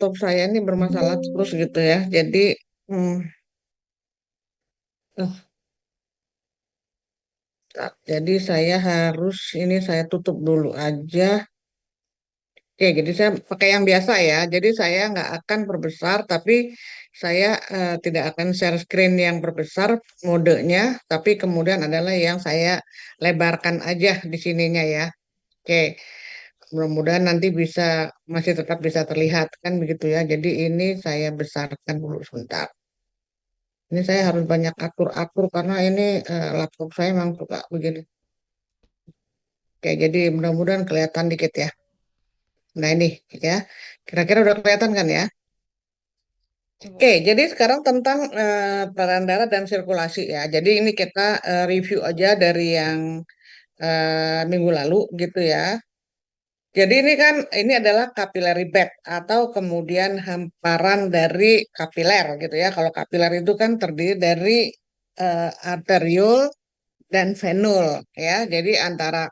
laptop saya ini bermasalah terus gitu ya. Jadi, hmm, eh, jadi saya harus ini saya tutup dulu aja. Oke, jadi saya pakai yang biasa ya. Jadi saya nggak akan perbesar, tapi saya tidak akan share screen yang perbesar modenya, tapi kemudian adalah yang saya lebarkan aja di sininya ya. Oke, mudah-mudahan nanti bisa masih tetap bisa terlihat kan begitu ya. Jadi ini saya besarkan dulu sebentar. Ini saya harus banyak atur-atur karena ini laptop saya memang suka begini. Oke, jadi mudah-mudahan kelihatan dikit ya. Nah ini ya, kira-kira udah kelihatan kan ya? Oke, jadi sekarang tentang tekanan darah dan sirkulasi ya. Jadi ini kita review aja dari yang minggu lalu gitu ya. Jadi ini kan ini adalah capillary bed atau kemudian hamparan dari kapiler gitu ya. Kalau kapiler itu kan terdiri dari arteriol dan venul ya. Jadi antara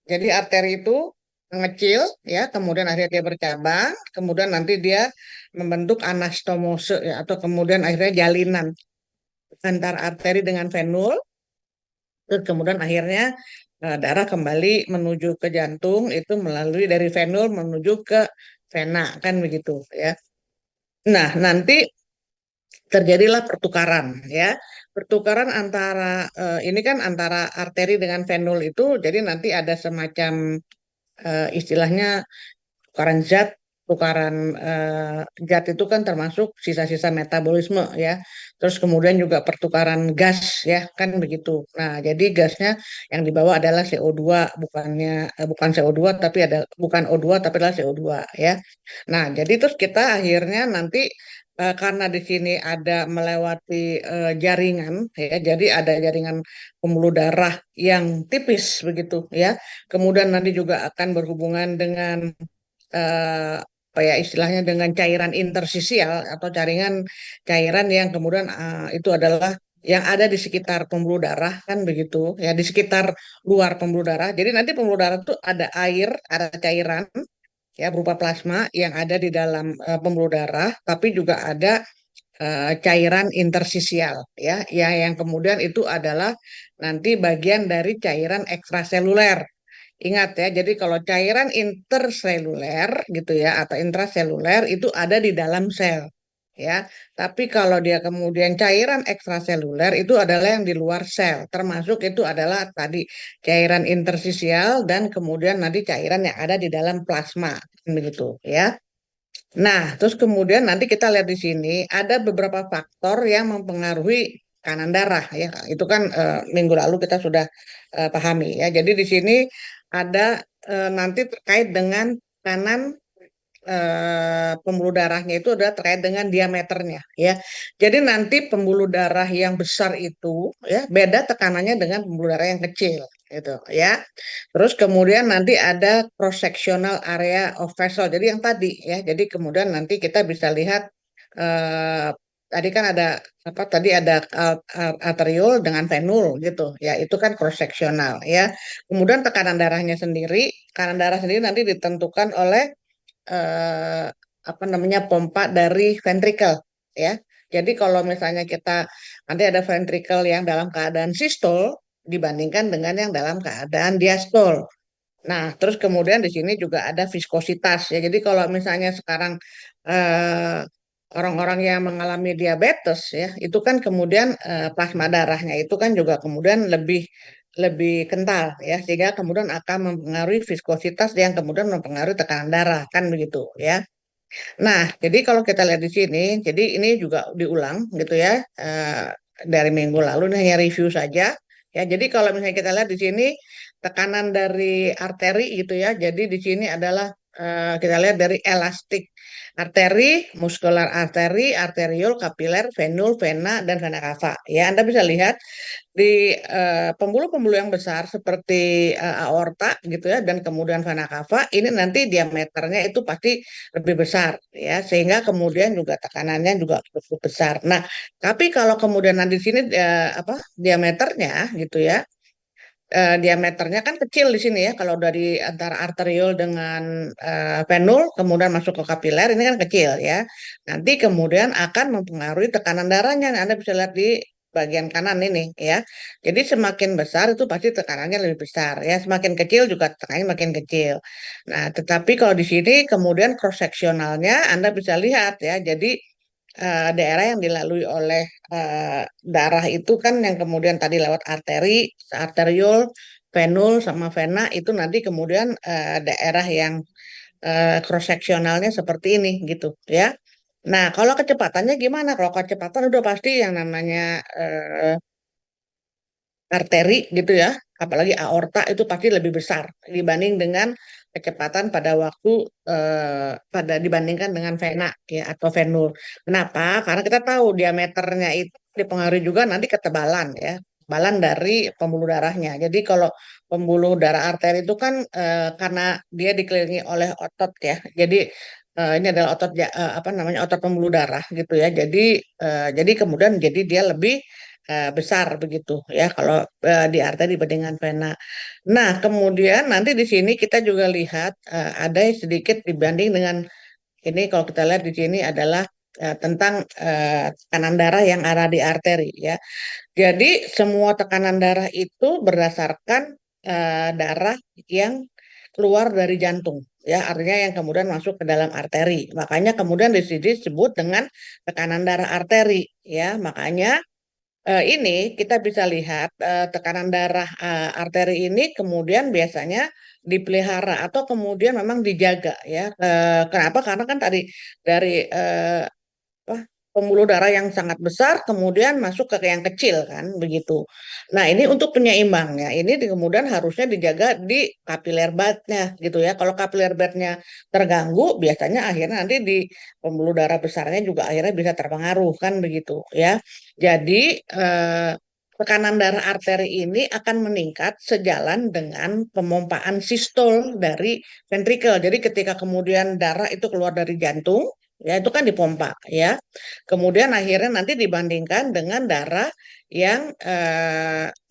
jadi arteri itu mengecil ya, kemudian akhirnya dia bercabang, kemudian nanti dia membentuk anastomose ya, atau kemudian akhirnya jalinan antara arteri dengan venul, terus kemudian akhirnya darah kembali menuju ke jantung itu melalui dari venul menuju ke vena kan begitu ya. Nah, nanti terjadilah pertukaran ya. Pertukaran antara ini kan antara arteri dengan venul itu jadi nanti ada semacam istilahnya tukaran zat, tukaran zat itu kan termasuk sisa-sisa metabolisme ya. Terus kemudian juga pertukaran gas ya, kan begitu. Nah, jadi gasnya yang dibawa adalah CO2, bukan CO2 tapi ada bukan O2 tapi adalah CO2 ya. Nah, jadi terus kita akhirnya nanti karena di sini ada melewati jaringan ya, jadi ada jaringan pembuluh darah yang tipis begitu ya. Kemudian nanti juga akan berhubungan dengan apa ya istilahnya dengan cairan intersisial atau jaringan cairan yang kemudian itu adalah yang ada di sekitar pembuluh darah kan begitu ya di sekitar luar pembuluh darah. Jadi nanti pembuluh darah itu ada air, ada cairan ya berupa plasma yang ada di dalam pembuluh darah, tapi juga ada cairan intersisial ya, yang kemudian itu adalah nanti bagian dari cairan ekstraseluler. Ingat ya, jadi kalau cairan interseluler gitu ya atau intraseluler itu ada di dalam sel ya. Tapi kalau dia kemudian cairan ekstraseluler itu adalah yang di luar sel, termasuk itu adalah tadi cairan intersisial dan kemudian nanti cairan yang ada di dalam plasma begitu ya. Nah, terus kemudian nanti kita lihat di sini ada beberapa faktor yang mempengaruhi tekanan darah ya. Itu kan minggu lalu kita sudah pahami ya. Jadi di sini ada nanti terkait dengan tekanan pembuluh darahnya itu adalah terkait dengan diameternya ya. Jadi nanti pembuluh darah yang besar itu ya beda tekanannya dengan pembuluh darah yang kecil gitu ya. Terus kemudian nanti ada cross sectional area of vessel. Jadi yang tadi ya. Jadi kemudian nanti kita bisa lihat eh, tadi kan ada apa tadi ada arteriol dengan venul gitu ya. Itu kan cross sectional ya. Kemudian tekanan darah sendiri nanti ditentukan oleh eh, apa namanya pompa dari ventricle ya. Jadi kalau misalnya kita nanti ada ventricle yang dalam keadaan sistol dibandingkan dengan yang dalam keadaan diastol. Nah, terus kemudian di sini juga ada viskositas ya. Jadi kalau misalnya sekarang eh, orang-orang yang mengalami diabetes ya, itu kan kemudian plasma darahnya itu kan juga kemudian lebih lebih kental ya, sehingga kemudian akan mempengaruhi viskositas yang kemudian mempengaruhi tekanan darah kan begitu ya. Nah, jadi kalau kita lihat di sini, jadi ini juga diulang gitu ya dari minggu lalu ini hanya review saja. Ya, jadi kalau misalnya kita lihat di sini tekanan dari arteri gitu ya. Jadi di sini adalah kita lihat dari elastik arteri, muskular arteri, arteriol, kapiler, venul, vena, dan vena cava. Ya, Anda bisa lihat di pembuluh-pembuluh yang besar seperti aorta gitu ya dan kemudian vena cava ini nanti diameternya itu pasti lebih besar ya sehingga kemudian juga tekanannya juga cukup besar. Nah, tapi kalau kemudian nanti di sini apa diameternya gitu ya diameternya kan kecil di sini ya. Kalau dari antara arteriol dengan venul kemudian masuk ke kapiler ini kan kecil ya. Nanti kemudian akan mempengaruhi tekanan darahnya. Nah, Anda bisa lihat di bagian kanan ini ya. Jadi semakin besar itu pasti tekanannya lebih besar ya. Semakin kecil juga tekanannya makin kecil. Nah, tetapi kalau di sini kemudian cross seksionalnya Anda bisa lihat ya. Jadi daerah yang dilalui oleh darah itu kan yang kemudian tadi lewat arteri, arteriol, venul sama vena itu nanti kemudian daerah yang cross seksionalnya seperti ini gitu ya. Nah, kalau kecepatannya gimana? Kalau kecepatan udah pasti yang namanya arteri gitu ya, apalagi aorta itu pasti lebih besar dibanding dengan kecepatan pada waktu pada dibandingkan dengan vena ya atau venul. Kenapa? Karena kita tahu diameternya itu dipengaruhi juga nanti ketebalan ya, ketebalan dari pembuluh darahnya. Jadi kalau pembuluh darah arteri itu kan karena dia dikelilingi oleh otot ya. Jadi ini adalah otot apa namanya otot pembuluh darah gitu ya. Jadi kemudian jadi dia lebih besar begitu ya kalau di arteri dibandingkan vena. Nah, kemudian nanti di sini kita juga lihat ada sedikit dibanding dengan ini kalau kita lihat di sini adalah tentang tekanan darah yang ada di arteri ya. Jadi semua tekanan darah itu berdasarkan darah yang keluar dari jantung ya, artinya yang kemudian masuk ke dalam arteri. Makanya kemudian di sini disebut dengan tekanan darah arteri ya. Makanya ini kita bisa lihat tekanan darah arteri ini kemudian biasanya dipelihara atau kemudian memang dijaga ya. Kenapa? Karena kan tadi dari apa, pembuluh darah yang sangat besar kemudian masuk ke yang kecil kan begitu. Nah, ini untuk penyeimbangnya. Ini kemudian harusnya dijaga di kapiler bednya gitu ya. Kalau kapiler bednya terganggu biasanya akhirnya nanti di pembuluh darah besarnya juga akhirnya bisa terpengaruh kan begitu ya. Jadi tekanan darah arteri ini akan meningkat sejalan dengan pemompaan sistol dari ventrikel. Jadi ketika kemudian darah itu keluar dari jantung, ya itu kan dipompa ya. Kemudian akhirnya nanti dibandingkan dengan darah yang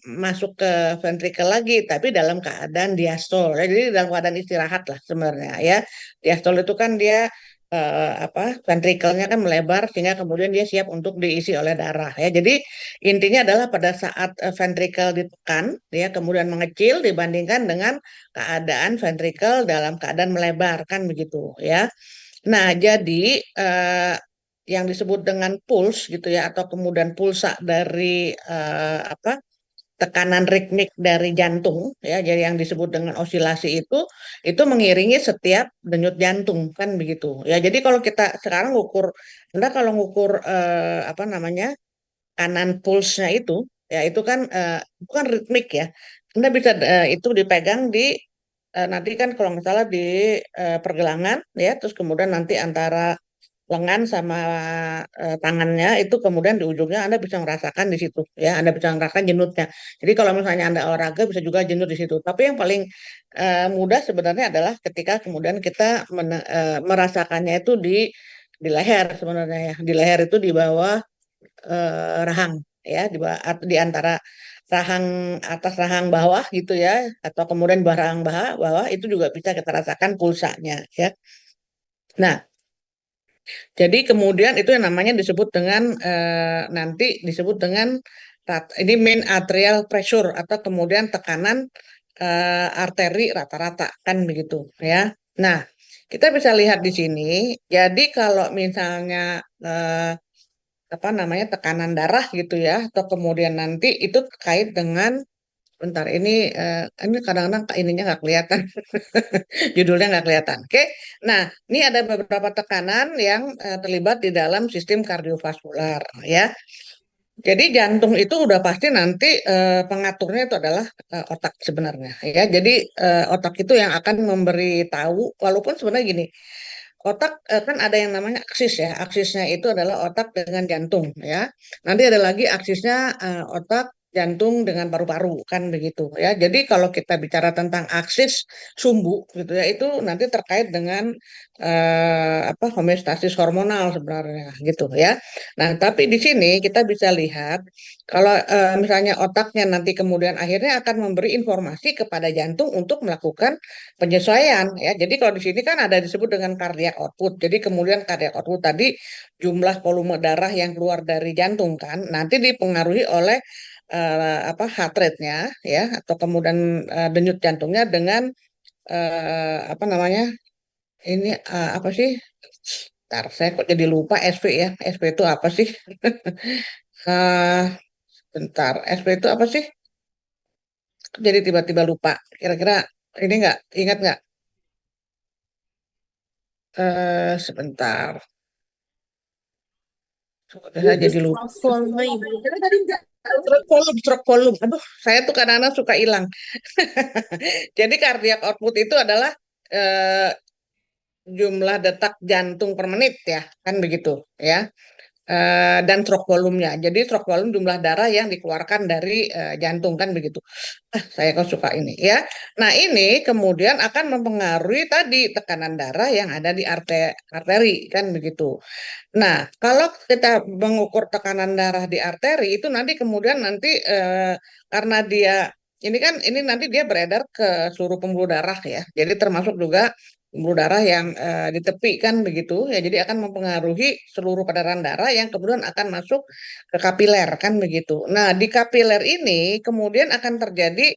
masuk ke ventrikel lagi, tapi dalam keadaan diastol. Ya, jadi dalam keadaan istirahat lah sebenarnya ya. Diastol itu kan dia apa ventrikelnya kan melebar sehingga kemudian dia siap untuk diisi oleh darah ya. Jadi intinya adalah pada saat ventrikel ditekan, ya kemudian mengecil dibandingkan dengan keadaan ventrikel dalam keadaan melebar kan begitu ya. Nah, jadi eh, yang disebut dengan puls gitu ya atau kemudian pulsa dari apa tekanan ritmik dari jantung ya jadi yang disebut dengan osilasi itu mengiringi setiap denyut jantung kan begitu ya jadi kalau kita sekarang ngukur Anda kalau ngukur apa namanya kanan pulsnya itu ya itu kan bukan ritmik ya Anda bisa itu dipegang di nanti kan kalau nggak salah di pergelangan ya terus kemudian nanti antara lengan sama tangannya itu kemudian di ujungnya Anda bisa merasakan di situ ya Anda bisa merasakan jenutnya jadi kalau misalnya Anda olahraga bisa juga jenut di situ tapi yang paling mudah sebenarnya adalah ketika kemudian kita merasakannya itu di leher sebenarnya ya di leher itu di bawah rahang ya di antara rahang atas rahang bawah gitu ya atau kemudian bawah rahang bawah itu juga bisa kita rasakan pulsanya ya. Nah, jadi kemudian itu yang namanya disebut dengan nanti disebut dengan ini mean arterial pressure atau kemudian tekanan arteri rata-rata kan begitu ya. Nah, kita bisa lihat di sini. Jadi kalau misalnya apa namanya tekanan darah gitu ya atau kemudian nanti itu terkait dengan bentar ini kadang-kadang ininya nggak kelihatan judulnya nggak kelihatan. Oke, nah ini ada beberapa tekanan yang terlibat di dalam sistem kardiovaskular ya. Jadi jantung itu udah pasti nanti pengaturnya itu adalah otak sebenarnya ya. Jadi otak itu yang akan memberi tahu walaupun sebenarnya gini. Otak kan ada yang namanya aksis ya. Aksisnya itu adalah otak dengan jantung ya. Nanti ada lagi aksisnya otak jantung dengan paru-paru kan begitu ya. Jadi kalau kita bicara tentang aksis sumbu gitu ya itu nanti terkait dengan apa homeostasis hormonal sebenarnya gitu ya. Nah, tapi di sini kita bisa lihat kalau misalnya otaknya nanti kemudian akhirnya akan memberi informasi kepada jantung untuk melakukan penyesuaian ya. Jadi kalau di sini kan ada disebut dengan cardiac output. Jadi kemudian cardiac output tadi jumlah volume darah yang keluar dari jantung kan nanti dipengaruhi oleh apa heart rate-nya ya atau kemudian denyut jantungnya dengan apa namanya ini apa sih? Ntar saya kok jadi lupa SP ya. SP itu apa sih? eh Bentar, SP itu apa sih? Jadi tiba-tiba lupa. Kira-kira ini nggak ingat nggak? Sebentar. Saya jadi lupa. Stroke volume. Aduh, saya tuh kadang-kadang suka hilang. Jadi cardiac output itu adalah eh, jumlah detak jantung per menit ya, kan begitu ya. Dan stroke volume-nya. Jadi stroke volume jumlah darah yang dikeluarkan dari jantung kan begitu. Saya kok suka ini ya. Nah, ini kemudian akan mempengaruhi tadi tekanan darah yang ada di arteri kan begitu. Nah, kalau kita mengukur tekanan darah di arteri itu nanti kemudian nanti karena dia ini nanti dia beredar ke seluruh pembuluh darah ya. Jadi termasuk juga pembuluh darah yang di tepi kan begitu ya. Jadi akan mempengaruhi seluruh peredaran darah yang kemudian akan masuk ke kapiler kan begitu. Nah, di kapiler ini kemudian akan terjadi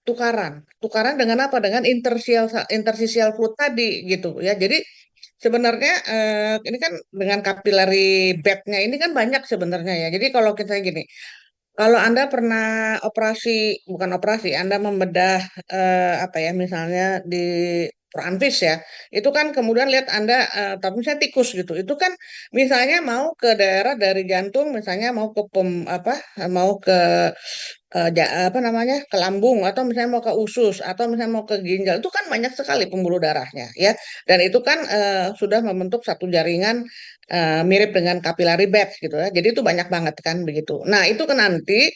tukaran. Tukaran dengan apa? Dengan interstitial fluid tadi gitu ya. Jadi sebenarnya ini kan dengan capillary bednya ini kan banyak sebenarnya ya. Jadi kalau kita gini, kalau Anda pernah operasi, bukan operasi, Anda membedah apa ya, misalnya di Perancis ya, itu kan kemudian lihat Anda, tapi misalnya tikus gitu, itu kan misalnya mau ke daerah dari jantung, misalnya mau ke apa, mau ke apa namanya, ke lambung atau misalnya mau ke usus atau misalnya mau ke ginjal, itu kan banyak sekali pembuluh darahnya ya, dan itu kan sudah membentuk satu jaringan mirip dengan capillary bed gitu ya. Jadi itu banyak banget kan begitu. Nah, itu kan nanti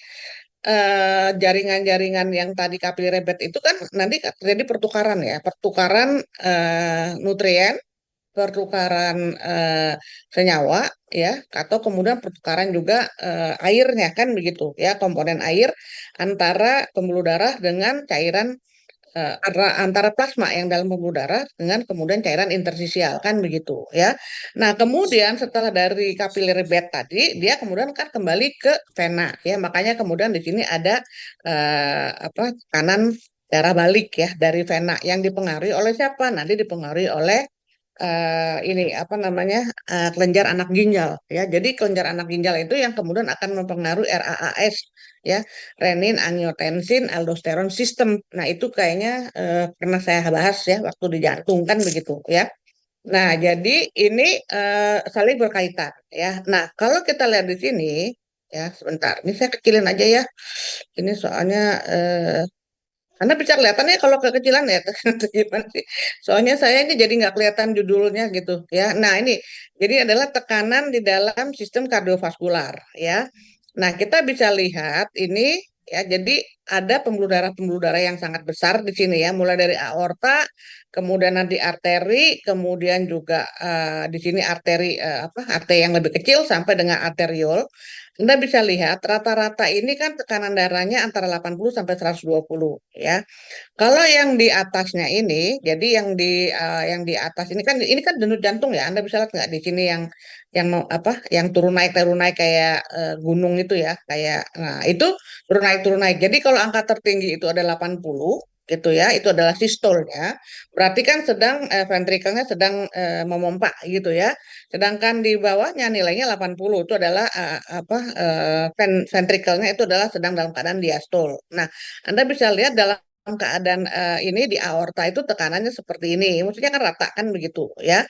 jaringan-jaringan yang tadi capillary bed itu kan nanti terjadi pertukaran ya, pertukaran nutrien, pertukaran senyawa ya, atau kemudian pertukaran juga airnya kan begitu ya, komponen air antara pembuluh darah dengan cairan antara plasma yang dalam pembuluh darah dengan kemudian cairan interstisial kan begitu ya. Nah, kemudian setelah dari capillary bed tadi, dia kemudian kan kembali ke vena ya. Makanya kemudian di sini ada apa kanan darah balik ya dari vena yang dipengaruhi oleh siapa? Nanti dipengaruhi oleh ini apa namanya kelenjar anak ginjal ya. Jadi kelenjar anak ginjal itu yang kemudian akan mempengaruhi RAAS ya, renin, angiotensin, aldosteron sistem. Nah, itu kayaknya pernah saya bahas ya waktu di jantung kan begitu ya. Nah, jadi ini saling berkaitan ya. Nah, kalau kita lihat di sini ya sebentar. Ini saya kecilin aja ya. Ini soalnya karena bisa kelihatan ya kalau kekecilan ya atau gimana sih. Soalnya saya ini jadi nggak kelihatan judulnya gitu ya. Nah, ini jadi adalah tekanan di dalam sistem kardiovaskular ya. Nah, kita bisa lihat ini ya. Jadi ada pembuluh darah yang sangat besar di sini ya, mulai dari aorta, kemudian nanti arteri, kemudian juga di sini arteri apa? Arteri yang lebih kecil sampai dengan arteriol. Anda bisa lihat rata-rata ini kan tekanan darahnya antara 80 sampai 120 ya. Kalau yang di atasnya ini, jadi yang di atas ini kan denyut jantung ya. Anda bisa lihat nggak di sini yang apa? Yang turun naik kayak gunung itu ya, kayak nah itu turun naik. Jadi kalau angka tertinggi itu ada 80 gitu ya, itu adalah sistolnya. Berarti kan sedang ventrikelnya sedang memompa gitu ya. Sedangkan di bawahnya nilainya 80 itu adalah apa ventrikelnya itu adalah sedang dalam keadaan diastol. Nah, Anda bisa lihat dalam keadaan ini di aorta itu tekanannya seperti ini. Maksudnya kan rata kan begitu ya.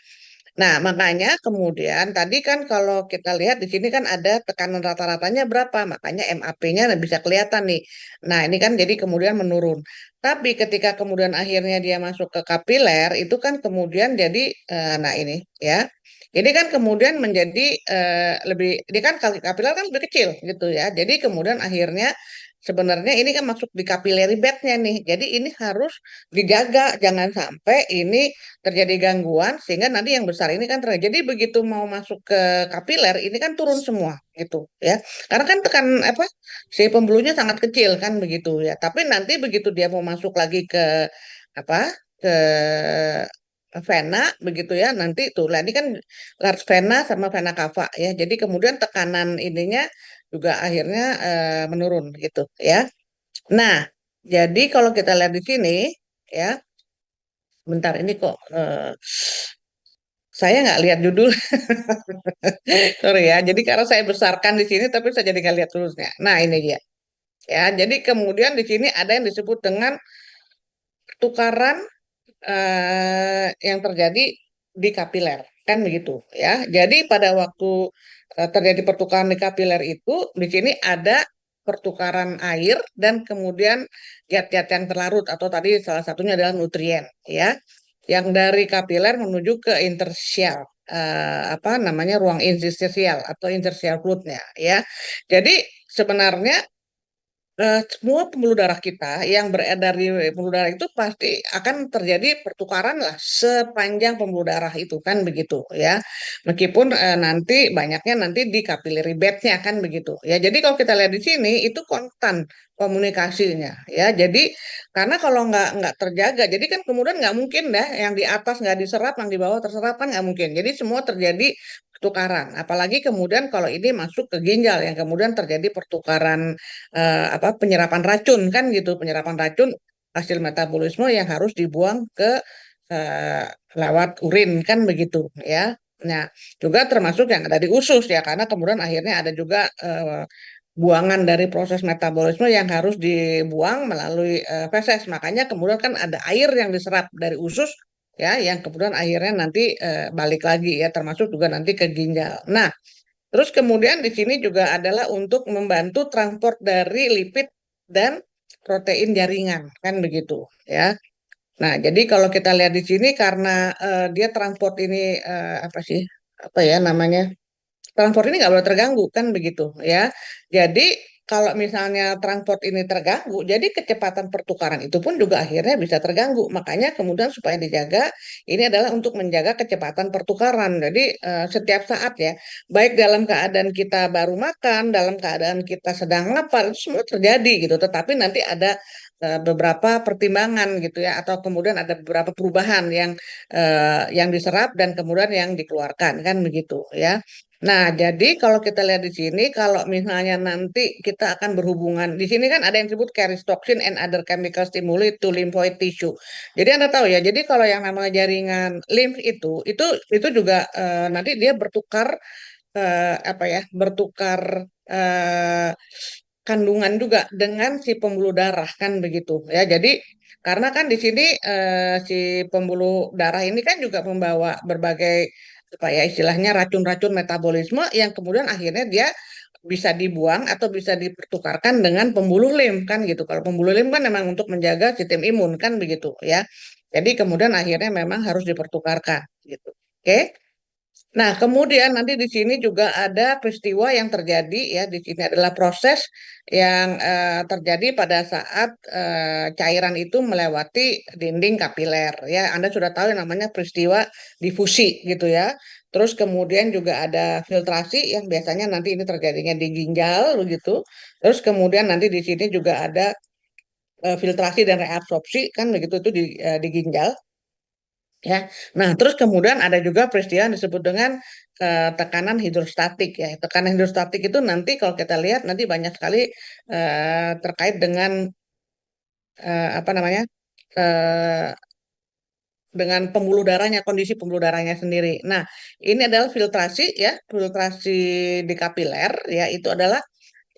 Nah, makanya kemudian tadi kan kalau kita lihat di sini kan ada tekanan rata-ratanya berapa, makanya MAP-nya bisa kelihatan nih. Nah, ini kan jadi kemudian menurun. Tapi ketika kemudian akhirnya dia masuk ke kapiler, itu kan kemudian jadi, nah ini ya. Ini kan kemudian menjadi lebih, dia kan kapiler kan lebih kecil gitu ya. Jadi kemudian akhirnya sebenarnya ini kan masuk di capillary bednya nih. Jadi ini harus dijaga, jangan sampai ini terjadi gangguan sehingga nanti yang besar ini kan terjadi. Jadi begitu mau masuk ke kapiler ini kan turun semua gitu ya. Karena kan tekan apa si pembuluhnya sangat kecil kan begitu ya. Tapi nanti begitu dia mau masuk lagi ke apa ke vena begitu ya nanti tuh lah ini kan large vena sama vena cava ya jadi kemudian tekanan ininya juga akhirnya menurun gitu ya. Nah jadi kalau kita lihat di sini ya bentar ini kok saya nggak lihat judul. Sorry ya jadi karena saya besarkan di sini tapi saya jadi nggak lihat tulisnya. Nah ini dia ya jadi kemudian di sini ada yang disebut dengan tukaran yang terjadi di kapiler kan begitu ya. Jadi pada waktu terjadi pertukaran di kapiler itu di sini ada pertukaran air dan kemudian zat-zat yang terlarut atau tadi salah satunya adalah nutrien ya yang dari kapiler menuju ke interstisial apa namanya ruang interstisial atau interstisial fluidnya ya. Jadi sebenarnya semua pembuluh darah kita yang beredar di pembuluh darah itu pasti akan terjadi pertukaran lah sepanjang pembuluh darah itu kan begitu ya. Meskipun nanti banyaknya nanti di capillary bednya kan begitu ya. Jadi kalau kita lihat di sini itu konstan komunikasinya ya. Jadi karena kalau nggak terjaga, jadi kan kemudian nggak mungkin dah yang di atas nggak diserap, yang di bawah terserap kan nggak mungkin. Jadi semua terjadi pertukaran. Apalagi kemudian kalau ini masuk ke ginjal yang kemudian terjadi pertukaran apa penyerapan racun kan gitu penyerapan racun hasil metabolisme yang harus dibuang ke eh, lewat urin kan begitu ya. Nah juga termasuk yang ada di usus ya karena kemudian akhirnya ada juga buangan dari proses metabolisme yang harus dibuang melalui feses makanya kemudian kan ada air yang diserap dari usus ya yang kemudian akhirnya nanti balik lagi ya termasuk juga nanti ke ginjal. Nah terus kemudian di sini juga adalah untuk membantu transport dari lipid dan protein jaringan, kan begitu ya. Nah, jadi kalau kita lihat di sini karena dia transport ini apa sih? Apa ya namanya? Transport ini nggak boleh terganggu kan begitu ya. Jadi kalau misalnya transport ini terganggu, jadi kecepatan pertukaran itu pun juga akhirnya bisa terganggu. Makanya kemudian supaya dijaga, ini adalah untuk menjaga kecepatan pertukaran. Jadi setiap saat ya, baik dalam keadaan kita baru makan, dalam keadaan kita sedang lapar, itu semua terjadi gitu. Tetapi nanti ada beberapa pertimbangan gitu ya, atau kemudian ada beberapa perubahan yang diserap dan kemudian yang dikeluarkan kan begitu ya. Nah, jadi kalau kita lihat di sini, kalau misalnya nanti kita akan berhubungan, di sini kan ada yang disebut carrier toxin and other chemical stimuli to lymphoid tissue. Jadi Anda tahu ya, jadi kalau yang namanya jaringan lymph itu juga nanti dia bertukar apa ya, bertukar eh, kandungan juga dengan si pembuluh darah kan begitu ya. Jadi karena kan di sini si pembuluh darah ini kan juga membawa berbagai apa ya istilahnya racun-racun metabolisme yang kemudian akhirnya dia bisa dibuang atau bisa dipertukarkan dengan pembuluh lem kan gitu. Kalau pembuluh lem kan memang untuk menjaga sistem imun kan begitu ya. Jadi kemudian akhirnya memang harus dipertukarkan gitu. Oke. Nah, kemudian nanti di sini juga ada peristiwa yang terjadi ya. Di sini adalah proses yang terjadi pada saat cairan itu melewati dinding kapiler ya. Anda sudah tahu yang namanya peristiwa difusi gitu ya. Terus kemudian juga ada filtrasi yang biasanya nanti ini terjadinya di ginjal begitu. Terus kemudian nanti di sini juga ada filtrasi dan reabsorpsi kan begitu itu di ginjal. Ya, nah terus kemudian ada juga peristiwa yang disebut dengan tekanan hidrostatik ya. Tekanan hidrostatik itu nanti kalau kita lihat nanti banyak sekali terkait dengan apa namanya eh, dengan pembuluh darahnya, kondisi pembuluh darahnya sendiri. Nah, ini adalah filtrasi ya, filtrasi di kapiler ya itu adalah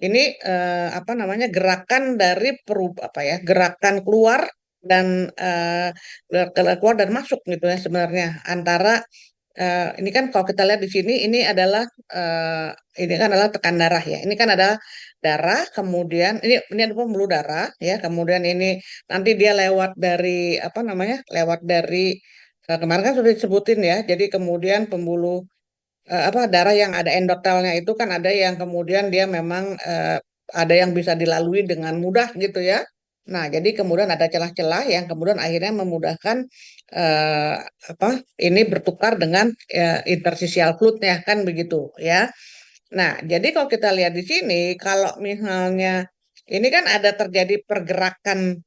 ini apa namanya gerakan dari apa ya gerakan keluar dan keluar dan masuk gitu ya sebenarnya antara ini kan kalau kita lihat di sini eh, ini kan adalah tekan darah ya. Ini kan adalah darah, kemudian ini ada pembuluh darah ya. Kemudian ini nanti dia lewat dari apa namanya? Lewat dari kemarin kan sudah disebutin ya. Jadi kemudian pembuluh apa darah yang ada endotelnya itu kan ada yang kemudian dia memang ada yang bisa dilalui dengan mudah gitu ya. Nah, jadi kemudian ada celah-celah yang kemudian akhirnya memudahkan eh, apa ini bertukar dengan interstitial fluid-nya kan begitu ya. Nah, jadi kalau kita lihat di sini, kalau misalnya ini kan ada terjadi pergerakan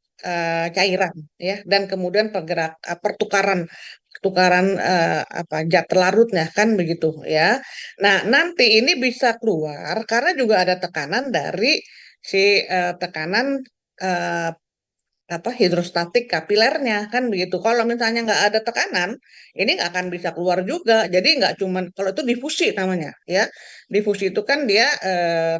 cairan ya, dan kemudian pertukaran pertukaran apa zat larutnya kan begitu ya. Nah, nanti ini bisa keluar karena juga ada tekanan dari si tekanan eh, apa hidrostatik kapilernya kan begitu. Kalau misalnya nggak ada tekanan, ini nggak akan bisa keluar juga. Jadi nggak cuman kalau itu difusi namanya, ya. Difusi itu kan dia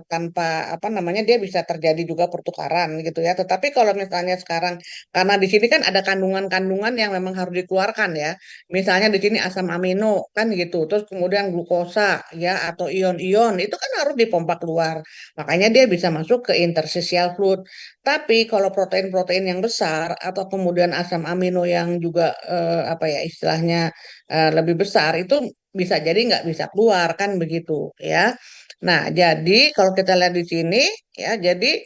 tanpa apa namanya dia bisa terjadi juga pertukaran gitu ya. Tetapi kalau misalnya sekarang karena di sini kan ada kandungan-kandungan yang memang harus dikeluarkan ya. Misalnya di sini asam amino kan gitu. Terus kemudian glukosa ya atau ion-ion itu kan harus dipompa keluar. Makanya dia bisa masuk ke interstitial fluid. Tapi kalau protein-protein yang besar atau kemudian asam amino yang juga apa ya istilahnya lebih besar itu bisa jadi nggak bisa keluar kan begitu ya. Nah, jadi kalau kita lihat di sini ya, jadi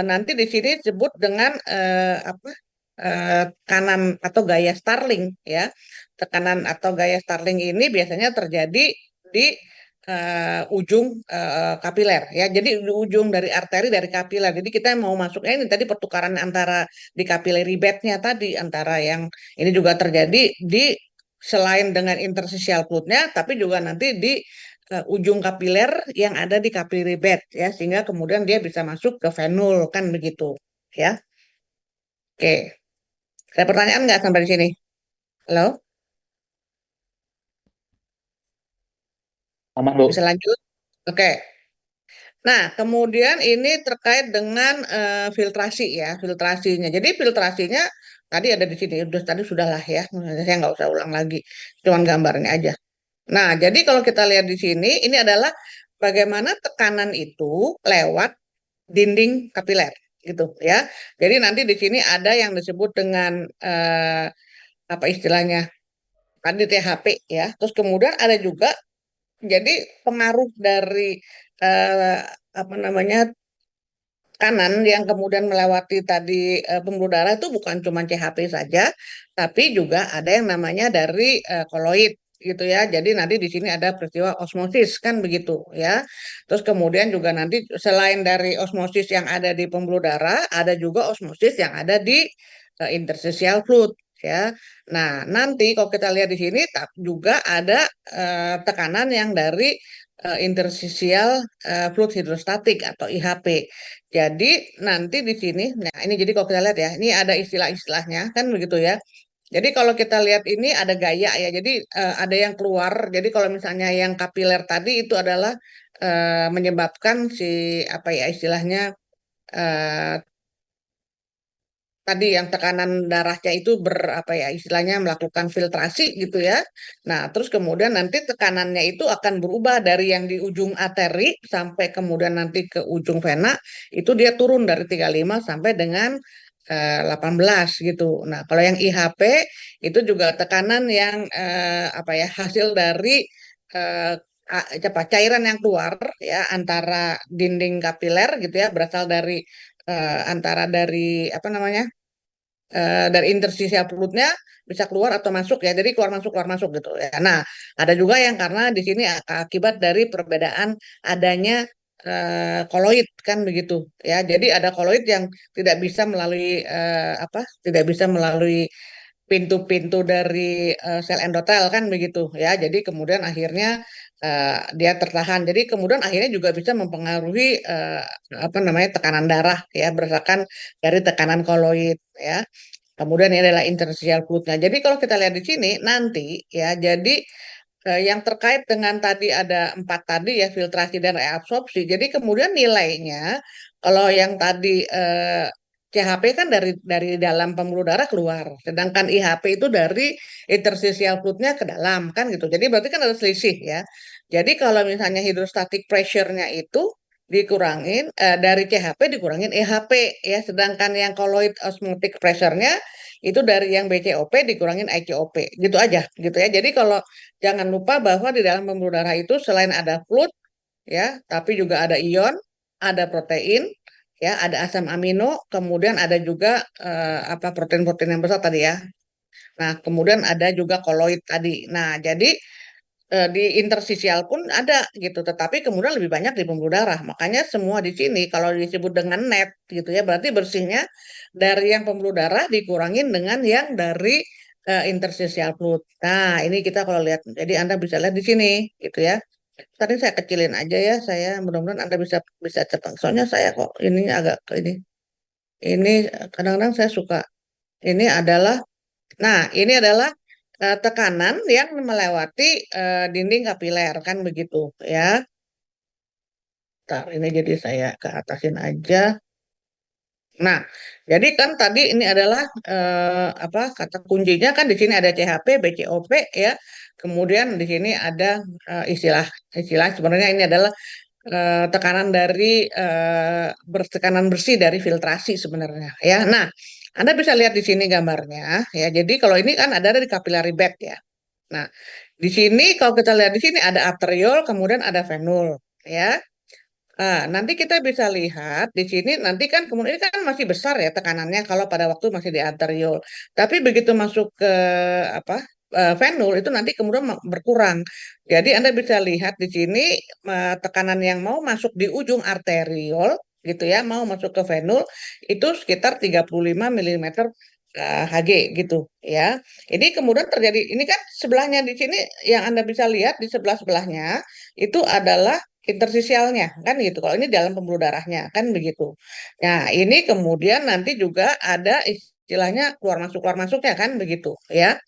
nanti di sini disebut dengan apa tekanan atau gaya Starling ya. Tekanan atau gaya Starling ini biasanya terjadi di ujung kapiler ya. Jadi di ujung dari arteri dari kapiler. Jadi kita mau masuknya ini tadi pertukaran antara di capillary bednya tadi antara yang ini juga terjadi di selain dengan interstitial fluidnya, tapi juga nanti di ujung kapiler yang ada di capillary bed ya, sehingga kemudian dia bisa masuk ke venul kan begitu ya. Oke, ada pertanyaan nggak sampai di sini? Halo, Aman, bisa Bu. lanjut? Oke. Nah, kemudian ini terkait dengan filtrasi ya, filtrasinya. Jadi filtrasinya tadi ada di sini, udah tadi sudahlah ya, saya nggak usah ulang lagi, cuman gambarnya aja. Nah, jadi kalau kita lihat di sini, ini adalah bagaimana tekanan itu lewat dinding kapiler, gitu ya. Jadi nanti di sini ada yang disebut dengan apa istilahnya tadi THP ya. Terus kemudian ada juga jadi pengaruh dari eh, apa namanya kanan yang kemudian melewati tadi pembuluh darah itu bukan cuma CHP saja, tapi juga ada yang namanya dari koloid gitu ya. Jadi nanti di sini ada peristiwa osmosis kan begitu ya. Terus kemudian juga nanti selain dari osmosis yang ada di pembuluh darah, ada juga osmosis yang ada di interstitial fluid ya. Nah, nanti kalau kita lihat di sini juga ada tekanan yang dari interstitial fluid hidrostatik atau IHP. Jadi nanti di sini, nah ini jadi kalau kita lihat ya, ini ada istilah-istilahnya kan begitu ya. Jadi kalau kita lihat ini ada gaya ya, jadi ada yang keluar. Jadi kalau misalnya yang kapiler tadi itu adalah menyebabkan si apa ya istilahnya eh, tadi yang tekanan darahnya itu apa ya istilahnya melakukan filtrasi gitu ya. Nah, terus kemudian nanti tekanannya itu akan berubah dari yang di ujung arteri sampai kemudian nanti ke ujung vena itu dia turun dari 35 sampai dengan 18 gitu. Nah, kalau yang IHP itu juga tekanan yang apa ya hasil dari eh, apa cairan yang keluar ya antara dinding kapiler gitu ya berasal dari antara dari apa namanya dari interstisial perutnya bisa keluar atau masuk ya. Jadi keluar masuk gitu ya. Nah, ada juga yang karena di sini akibat dari perbedaan adanya koloid kan begitu ya. Jadi ada koloid yang tidak bisa melalui apa? Tidak bisa melalui pintu-pintu dari sel endotel kan begitu ya. Jadi kemudian akhirnya dia tertahan. Jadi kemudian akhirnya juga bisa mempengaruhi apa namanya tekanan darah ya berdasarkan dari tekanan koloid ya. Kemudian ini adalah interstitial fluidnya. Jadi kalau kita lihat di sini nanti ya, jadi yang terkait dengan tadi ada empat tadi ya filtrasi dan reabsorpsi. Jadi kemudian nilainya kalau yang tadi CHP kan dari dalam pembuluh darah keluar, sedangkan IHP itu dari interstitial fluidnya ke dalam kan gitu. Jadi berarti kan ada selisih ya. Jadi kalau misalnya hydrostatic pressure-nya itu dikurangin dari CHP dikurangin EHP ya, sedangkan yang colloid osmotic pressure-nya itu dari yang BCOP dikurangin ICOP gitu aja gitu ya. Jadi kalau jangan lupa bahwa di dalam pembuluh darah itu selain ada fluid ya, tapi juga ada ion ada protein, ya, ada asam amino, kemudian ada juga apa protein-protein yang besar tadi ya. Nah, kemudian ada juga koloid tadi. Nah, jadi di interstisial pun ada gitu, tetapi kemudian lebih banyak di pembuluh darah. Makanya semua di sini kalau disebut dengan net gitu ya, berarti bersihnya dari yang pembuluh darah dikurangin dengan yang dari interstisial fluid. Nah, ini kita kalau lihat, jadi Anda bisa lihat di sini gitu ya. Tadi saya kecilin aja ya, saya mudah-mudahan Anda bisa bisa cepat. Soalnya saya kok ininya agak ke ini. Ini kadang-kadang saya suka. Ini adalah, nah ini adalah tekanan yang melewati dinding kapiler kan begitu ya. Ntar ini jadi saya ke atasin aja. Nah, jadi kan tadi ini adalah apa kata kuncinya kan di sini ada CHP, BCOP ya. Kemudian di sini ada istilah sebenarnya ini adalah tekanan dari tekanan bersih dari filtrasi sebenarnya ya. Nah, Anda bisa lihat di sini gambarnya ya. Jadi kalau ini kan ada di capillary bed ya. Nah, di sini kalau kita lihat di sini ada arteriol, kemudian ada venul ya. Nanti kita bisa lihat di sini nanti kan kemudian ini kan masih besar ya tekanannya kalau pada waktu masih di arteriol. Tapi begitu masuk ke apa venul itu nanti kemudian berkurang. Jadi Anda bisa lihat di sini tekanan yang mau masuk di ujung arteriol gitu ya, mau masuk ke venul itu sekitar 35 milimeter Hg gitu ya. Ini kemudian terjadi ini kan sebelahnya di sini yang Anda bisa lihat di sebelah-sebelahnya itu adalah interstisialnya kan gitu. Kalau ini dalam pembuluh darahnya kan begitu. Nah, ini kemudian nanti juga ada istilahnya keluar masuknya kan begitu ya.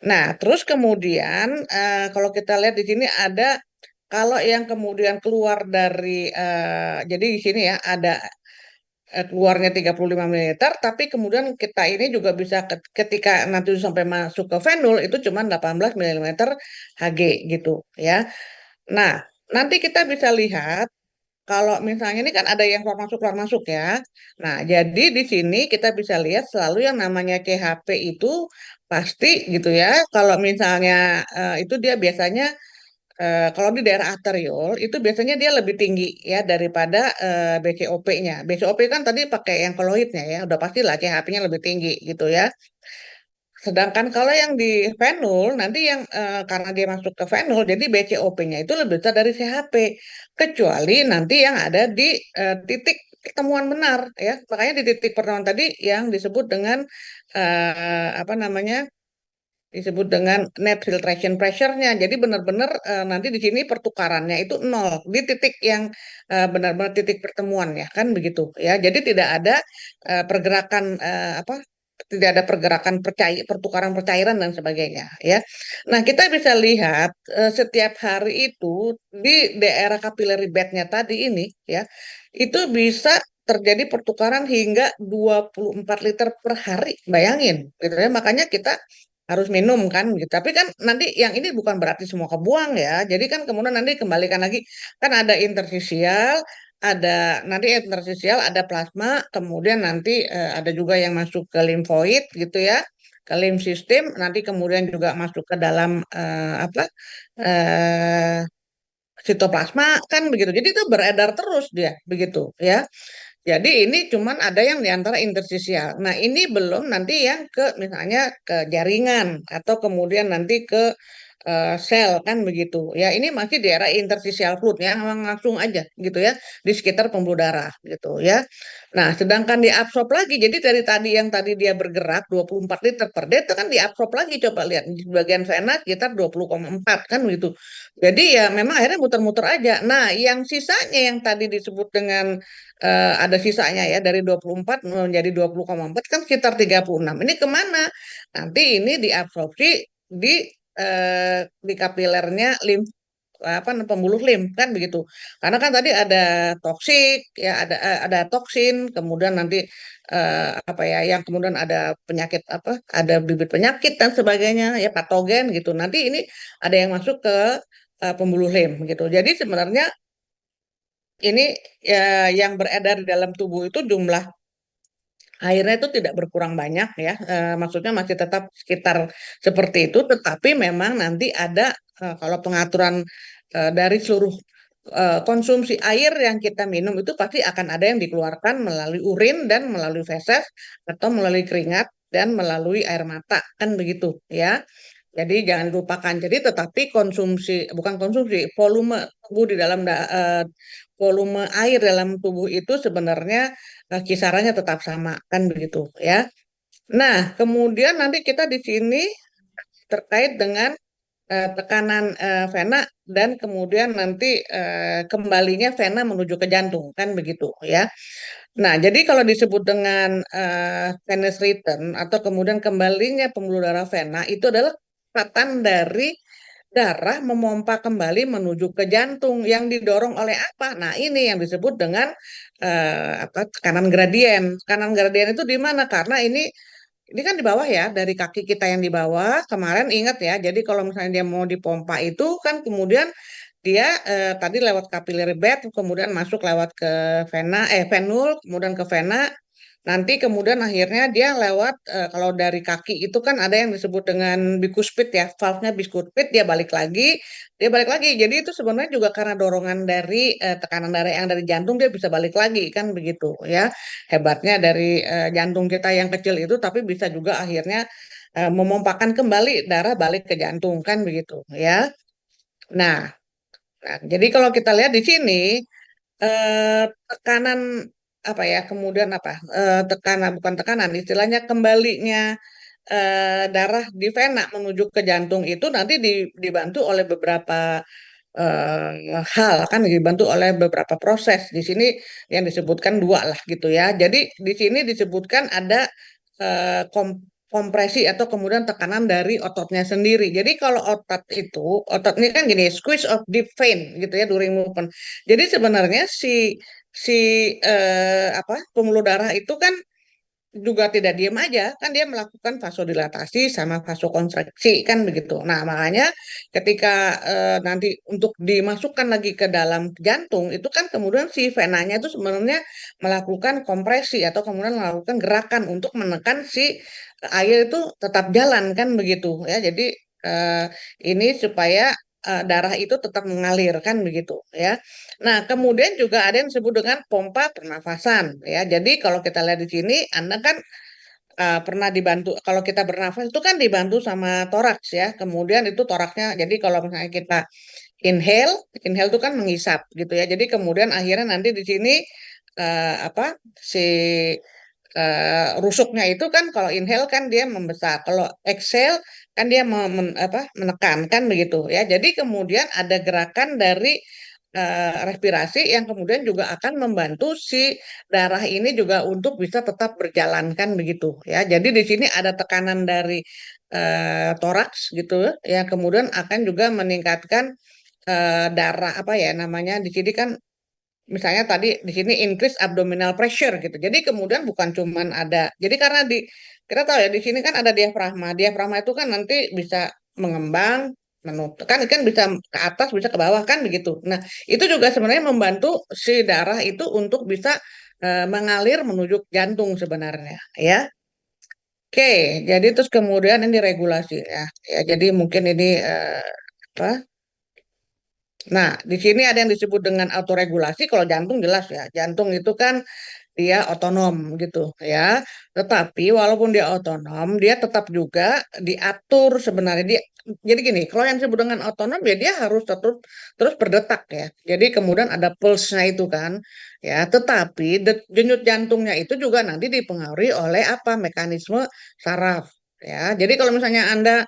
Nah, terus kemudian kalau kita lihat di sini ada kalau yang kemudian keluar dari jadi di sini ya ada keluarnya 35 ml, tapi kemudian kita ini juga bisa ketika nanti sampai masuk ke venul itu cuma 18 ml Hg gitu ya. Nah, nanti kita bisa lihat kalau misalnya ini kan ada yang keluar masuk ya. Nah, jadi di sini kita bisa lihat selalu yang namanya CHP itu pasti gitu ya. Kalau misalnya itu dia biasanya kalau di daerah arteriol itu biasanya dia lebih tinggi ya daripada BCOP-nya. BCOP kan tadi pakai yang koloidnya ya, udah pastilah CHP-nya lebih tinggi gitu ya. Sedangkan kalau yang di venul, nanti yang karena dia masuk ke venul, jadi BCOP-nya itu lebih besar dari CHP. Kecuali nanti yang ada di titik pertemuan benar, ya. Makanya di titik pertemuan tadi yang disebut dengan apa namanya? Disebut dengan net filtration pressure-nya. Jadi benar-benar nanti di sini pertukarannya itu nol di titik yang benar-benar titik pertemuan ya kan begitu ya. Jadi tidak ada pergerakan apa tidak ada pergerakan pertukaran percairan dan sebagainya ya. Nah, kita bisa lihat setiap hari itu di daerah capillary bed-nya tadi ini ya, itu bisa terjadi pertukaran hingga 24 liter per hari. Bayangin gitu ya. Makanya kita harus minum kan gitu. Tapi kan nanti yang ini bukan berarti semua kebuang ya. Jadi kan kemudian nanti kembalikan lagi kan ada interstisial, ada nanti interstisial, ada plasma, kemudian nanti ada juga yang masuk ke limfoid gitu ya, ke lymph system, nanti kemudian juga masuk ke dalam apa eh, sitoplasma kan begitu. Jadi itu beredar terus dia begitu ya. Jadi ini cuman ada yang di antara interstisial. Nah, ini belum nanti yang ke misalnya ke jaringan atau kemudian nanti ke sel kan begitu. Ya, ini masih di daerah interstisial fluid ya, langsung aja gitu ya di sekitar pembuluh darah gitu ya. Nah, sedangkan diabsorb lagi. Jadi dari tadi yang tadi dia bergerak 24 liter per day itu kan diabsorb lagi coba lihat di bagian vena sekitar 20,4 kan begitu. Jadi ya memang akhirnya muter-muter aja. Nah, yang sisanya yang tadi disebut dengan ada sisanya ya dari 24 menjadi 20,4 kan sekitar 36. Ini kemana? Nanti ini diabsorpsi di di kapilernya apa pembuluh lim kan begitu. Karena kan tadi ada toksik ya ada toksin, kemudian nanti apa ya yang kemudian ada penyakit apa ada bibit penyakit dan sebagainya ya patogen gitu. Nanti ini ada yang masuk ke pembuluh lim gitu. Jadi sebenarnya ini ya, yang beredar di dalam tubuh itu jumlah airnya itu tidak berkurang banyak ya, maksudnya masih tetap sekitar seperti itu, tetapi memang nanti ada kalau pengaturan dari seluruh konsumsi air yang kita minum itu pasti akan ada yang dikeluarkan melalui urin dan melalui feses atau melalui keringat dan melalui air mata kan begitu ya. Jadi jangan lupakan. Jadi tetapi konsumsi bukan konsumsi volume tubuh di dalam volume air dalam tubuh itu sebenarnya kisarannya tetap sama kan begitu ya. Nah, kemudian nanti kita di sini terkait dengan tekanan vena dan kemudian nanti kembalinya vena menuju ke jantung kan begitu ya. Nah, jadi kalau disebut dengan venous return atau kemudian kembalinya pembuluh darah vena itu adalah kecepatan dari darah memompa kembali menuju ke jantung yang didorong oleh apa? Nah, ini yang disebut dengan apa tekanan gradien. Tekanan gradien itu di mana? Karena ini kan di bawah ya, dari kaki kita yang di bawah. Kemarin ingat ya, jadi kalau misalnya dia mau dipompa itu kan kemudian dia tadi lewat capillary bed, kemudian masuk lewat ke venul, kemudian ke vena. Nanti kemudian akhirnya dia lewat kalau dari kaki itu kan ada yang disebut dengan bikuspit ya, valve-nya bikuspit dia balik lagi. Jadi itu sebenarnya juga karena dorongan dari tekanan darah yang dari jantung dia bisa balik lagi kan begitu ya. Hebatnya dari jantung kita yang kecil itu tapi bisa juga akhirnya memompakan kembali darah balik ke jantung kan begitu ya. Nah, jadi kalau kita lihat di sini tekanan apa ya kemudian apa tekanan bukan tekanan istilahnya kembalinya darah di vena menuju ke jantung itu nanti dibantu oleh beberapa hal kan dibantu oleh beberapa proses di sini yang disebutkan dua lah gitu ya jadi di sini disebutkan ada kompresi atau kemudian tekanan dari ototnya sendiri jadi kalau otot ini kan gini squeeze of deep vein gitu ya during movement jadi sebenarnya si apa pembuluh darah itu kan juga tidak diam aja kan dia melakukan vasodilatasi sama vasokonstriksi kan begitu. Nah makanya ketika nanti untuk dimasukkan lagi ke dalam jantung itu kan kemudian si venanya itu sebenarnya melakukan kompresi atau kemudian melakukan gerakan untuk menekan si air itu tetap jalan kan begitu ya. Jadi eh, ini supaya darah itu tetap mengalir kan begitu ya. Nah, kemudian juga ada yang disebut dengan pompa pernafasan ya. Jadi kalau kita lihat di sini, Anda kan pernah dibantu kalau kita bernafas itu kan dibantu sama toraks ya. Kemudian itu toraksnya. Jadi kalau misalnya kita inhale, inhale itu kan menghisap gitu ya. Jadi kemudian akhirnya nanti di sini apa si rusuknya itu kan kalau inhale kan dia membesar, kalau exhale kan dia menekan kan begitu ya. Jadi kemudian ada gerakan dari respirasi yang kemudian juga akan membantu si darah ini juga untuk bisa tetap berjalan kan begitu ya. Jadi di sini ada tekanan dari toraks gitu ya, kemudian akan juga meningkatkan darah apa ya namanya di sini kan misalnya tadi di sini increase abdominal pressure gitu. Jadi kemudian bukan cuman ada, jadi karena kita tahu ya di sini kan ada diafragma. Diafragma itu kan nanti bisa mengembang, menutup, kan bisa ke atas, bisa ke bawah kan begitu. Nah itu juga sebenarnya membantu si darah itu untuk bisa mengalir menuju jantung sebenarnya ya. Oke, jadi terus kemudian ini regulasi ya. Ya jadi mungkin ini apa? Nah, di sini ada yang disebut dengan autoregulasi. Kalau jantung jelas ya, jantung itu kan dia otonom gitu ya. Tetapi walaupun dia otonom, dia tetap juga diatur sebenarnya. Jadi gini, kalau yang disebut dengan otonom ya dia harus terus terus berdetak ya. Jadi kemudian ada pulse-nya itu kan ya. Tetapi denyut jantungnya itu juga nanti dipengaruhi oleh apa mekanisme saraf ya. Jadi kalau misalnya Anda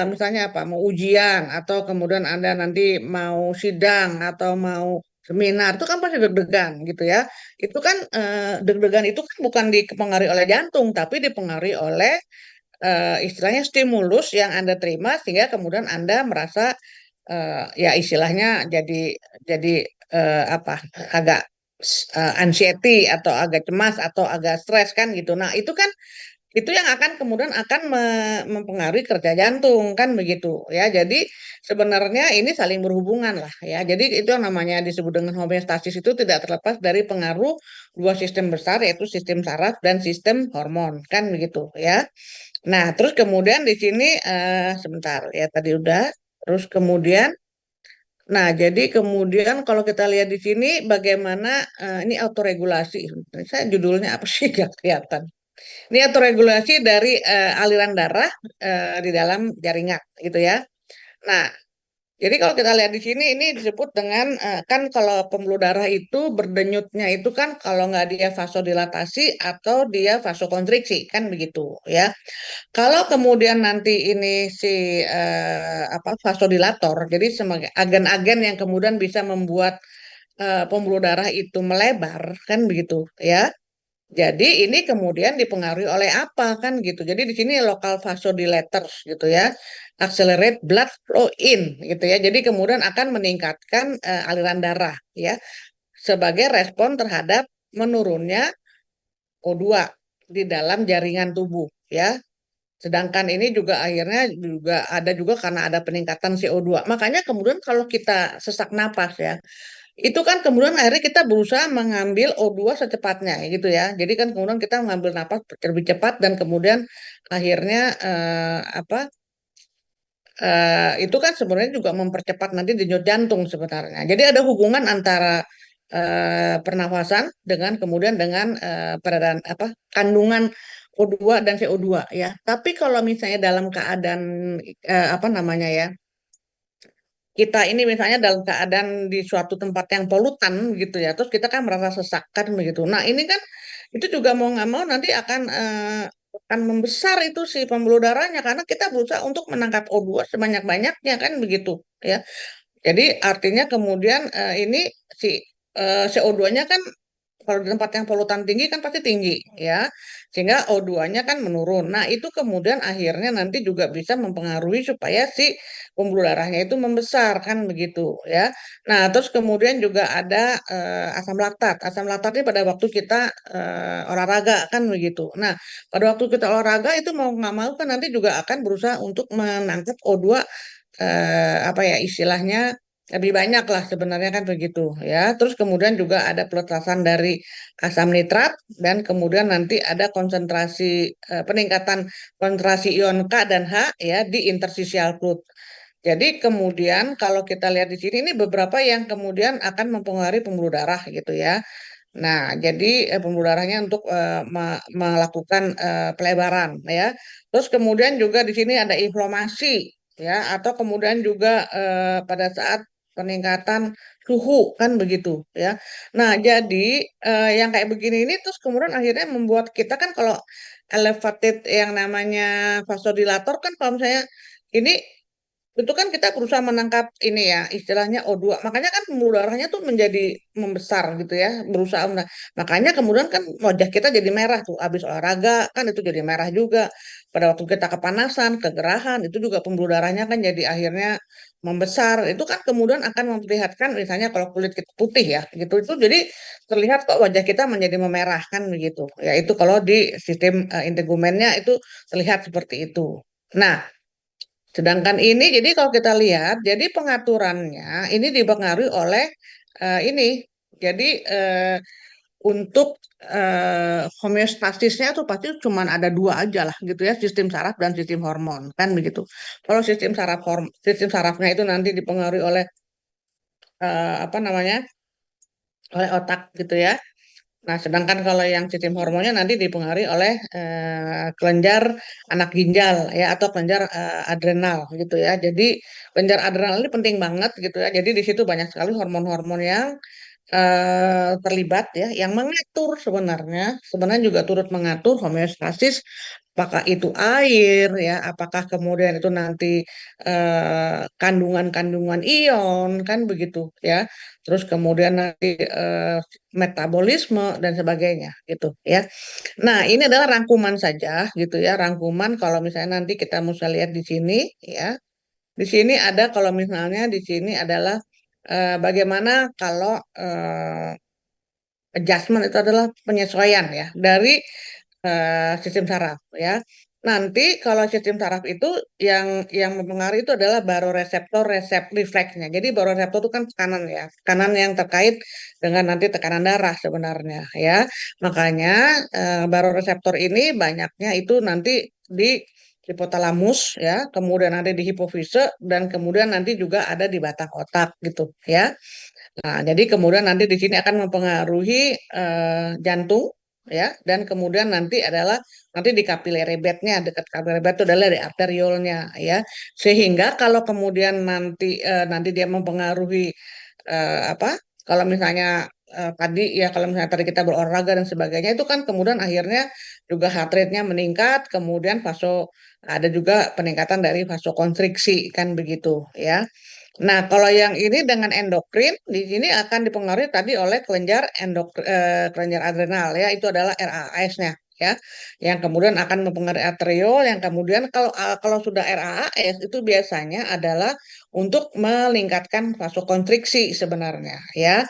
misalnya apa mau ujian atau kemudian Anda nanti mau sidang atau mau seminar itu kan pasti deg-degan gitu ya. Itu kan deg-degan itu kan bukan dipengaruhi oleh jantung tapi dipengaruhi oleh istilahnya stimulus yang Anda terima sehingga kemudian Anda merasa ya istilahnya jadi apa agak anxiety atau agak cemas atau agak stres kan gitu. Nah, itu kan itu yang akan kemudian akan mempengaruhi kerja jantung kan begitu ya. Jadi sebenarnya ini saling berhubungan lah ya. Jadi itu yang namanya disebut dengan homeostasis itu tidak terlepas dari pengaruh dua sistem besar yaitu sistem saraf dan sistem hormon kan begitu ya. Nah, terus kemudian di sini sebentar ya tadi udah terus kemudian Nah, jadi kemudian kalau kita lihat di sini bagaimana ini autoregulasi. Saya judulnya apa sih nggak kelihatan. Ini autoregulasi dari aliran darah di dalam jaringan gitu ya. Nah, jadi kalau kita lihat di sini ini disebut dengan kan kalau pembuluh darah itu berdenyutnya itu kan kalau nggak dia vasodilatasi atau dia vasokonstriksi kan begitu ya. Kalau kemudian nanti ini si apa vasodilator, jadi sebagai agen-agen yang kemudian bisa membuat pembuluh darah itu melebar kan begitu ya. Jadi ini kemudian dipengaruhi oleh apa kan gitu. Jadi di sini lokal vasodilators gitu ya, accelerate blood flow in gitu ya. Jadi kemudian akan meningkatkan aliran darah ya sebagai respon terhadap menurunnya O2 di dalam jaringan tubuh ya. Sedangkan ini juga akhirnya juga ada juga karena ada peningkatan CO2. Makanya kemudian kalau kita sesak napas ya, itu kan kemudian akhirnya kita berusaha mengambil O2 secepatnya gitu ya. Jadi kan kemudian kita mengambil napas lebih cepat dan kemudian akhirnya itu kan sebenarnya juga mempercepat nanti denyut jantung sebenarnya. Jadi ada hubungan antara pernafasan dengan kemudian dengan peredaran apa kandungan O2 dan CO2 ya. Tapi kalau misalnya dalam keadaan apa namanya ya, kita ini misalnya dalam keadaan di suatu tempat yang polutan gitu ya, terus kita kan merasa sesak kan begitu. Nah ini kan itu juga mau nggak mau nanti akan membesar itu si pembuluh darahnya karena kita berusaha untuk menangkap O2 sebanyak-banyaknya kan begitu ya. Jadi artinya kemudian ini si CO2-nya kan kalau di tempat yang polutan tinggi kan pasti tinggi ya. Sehingga O2-nya kan menurun. Nah, itu kemudian akhirnya nanti juga bisa mempengaruhi supaya si pembuluh darahnya itu membesar kan begitu ya. Nah, terus kemudian juga ada asam laktat. Asam laktat ini pada waktu kita olahraga kan begitu. Nah, pada waktu kita olahraga itu mau nggak mau kan nanti juga akan berusaha untuk menangkap O2 apa ya istilahnya lebih banyak lah sebenarnya kan begitu ya. Terus kemudian juga ada peletasan dari asam nitrat dan kemudian nanti ada konsentrasi peningkatan konsentrasi ion K dan H ya di interstitial fluid. Jadi kemudian kalau kita lihat di sini ini beberapa yang kemudian akan mempengaruhi pembuluh darah gitu ya. Nah, jadi pembuluh darahnya untuk melakukan pelebaran ya. Terus kemudian juga di sini ada inflamasi ya atau kemudian juga pada saat peningkatan suhu kan begitu ya. Nah, jadi yang kayak begini ini terus kemudian akhirnya membuat kita kan kalau elevated yang namanya vasodilator kan kalau misalnya ini itu kan kita berusaha menangkap ini ya, istilahnya O2. Makanya kan pembuluh darahnya tuh menjadi membesar gitu ya, berusaha. Makanya kemudian kan wajah kita jadi merah tuh, habis olahraga kan itu jadi merah juga. Pada waktu kita kepanasan, kegerahan, itu juga pembuluh darahnya kan jadi akhirnya membesar. Itu kan kemudian akan memperlihatkan misalnya kalau kulit kita putih ya, gitu. Itu jadi terlihat kok wajah kita menjadi memerah kan begitu. Ya itu kalau di sistem integumennya itu terlihat seperti itu. Nah, sedangkan ini, jadi kalau kita lihat, jadi pengaturannya ini dipengaruhi oleh ini. Jadi untuk homeostasisnya tuh pasti cuma ada dua aja lah gitu ya, sistem saraf dan sistem hormon kan begitu. Kalau sistem sarafnya itu nanti dipengaruhi oleh apa namanya, oleh otak gitu ya. Nah, sedangkan kalau yang sistem hormonnya nanti dipengaruhi oleh kelenjar anak ginjal ya atau kelenjar adrenal gitu ya. Jadi kelenjar adrenal ini penting banget gitu ya. Jadi di situ banyak sekali hormon-hormon yang terlibat ya, yang mengatur sebenarnya juga turut mengatur homeostasis, apakah itu air ya, apakah kemudian itu nanti kandungan-kandungan ion kan begitu ya, terus kemudian nanti metabolisme dan sebagainya gitu ya. Nah ini adalah rangkuman saja gitu ya, rangkuman kalau misalnya nanti kita bisa lihat di sini ya, di sini ada kalau misalnya di sini adalah bagaimana kalau adjustment itu adalah penyesuaian ya dari sistem saraf ya. Nanti kalau sistem saraf itu yang mempengaruhi itu adalah baroreseptor refleksnya. Jadi baroreseptor itu kan tekanan ya, tekanan yang terkait dengan nanti tekanan darah sebenarnya ya. Makanya baroreseptor ini banyaknya itu nanti di hipotalamus ya, kemudian ada di hipofise dan kemudian nanti juga ada di batang otak gitu ya. Nah, jadi kemudian nanti di sini akan mempengaruhi jantung ya, dan kemudian nanti adalah nanti di kapilere bednya, dekat kapilere bed itu adalah di arteriolnya ya. Sehingga kalau kemudian nanti dia mempengaruhi apa? Kalau misalnya kalau misalnya tadi kita berolahraga dan sebagainya itu kan kemudian akhirnya juga heart rate-nya meningkat, kemudian ada juga peningkatan dari vasokonstriksi kan begitu ya. Nah, kalau yang ini dengan endokrin, di sini akan dipengaruhi tadi oleh kelenjar adrenal ya, itu adalah RAS-nya ya, yang kemudian akan mempengaruhi arteriol, yang kemudian kalau sudah RAAS itu biasanya adalah untuk meningkatkan vasokonstriksi sebenarnya ya.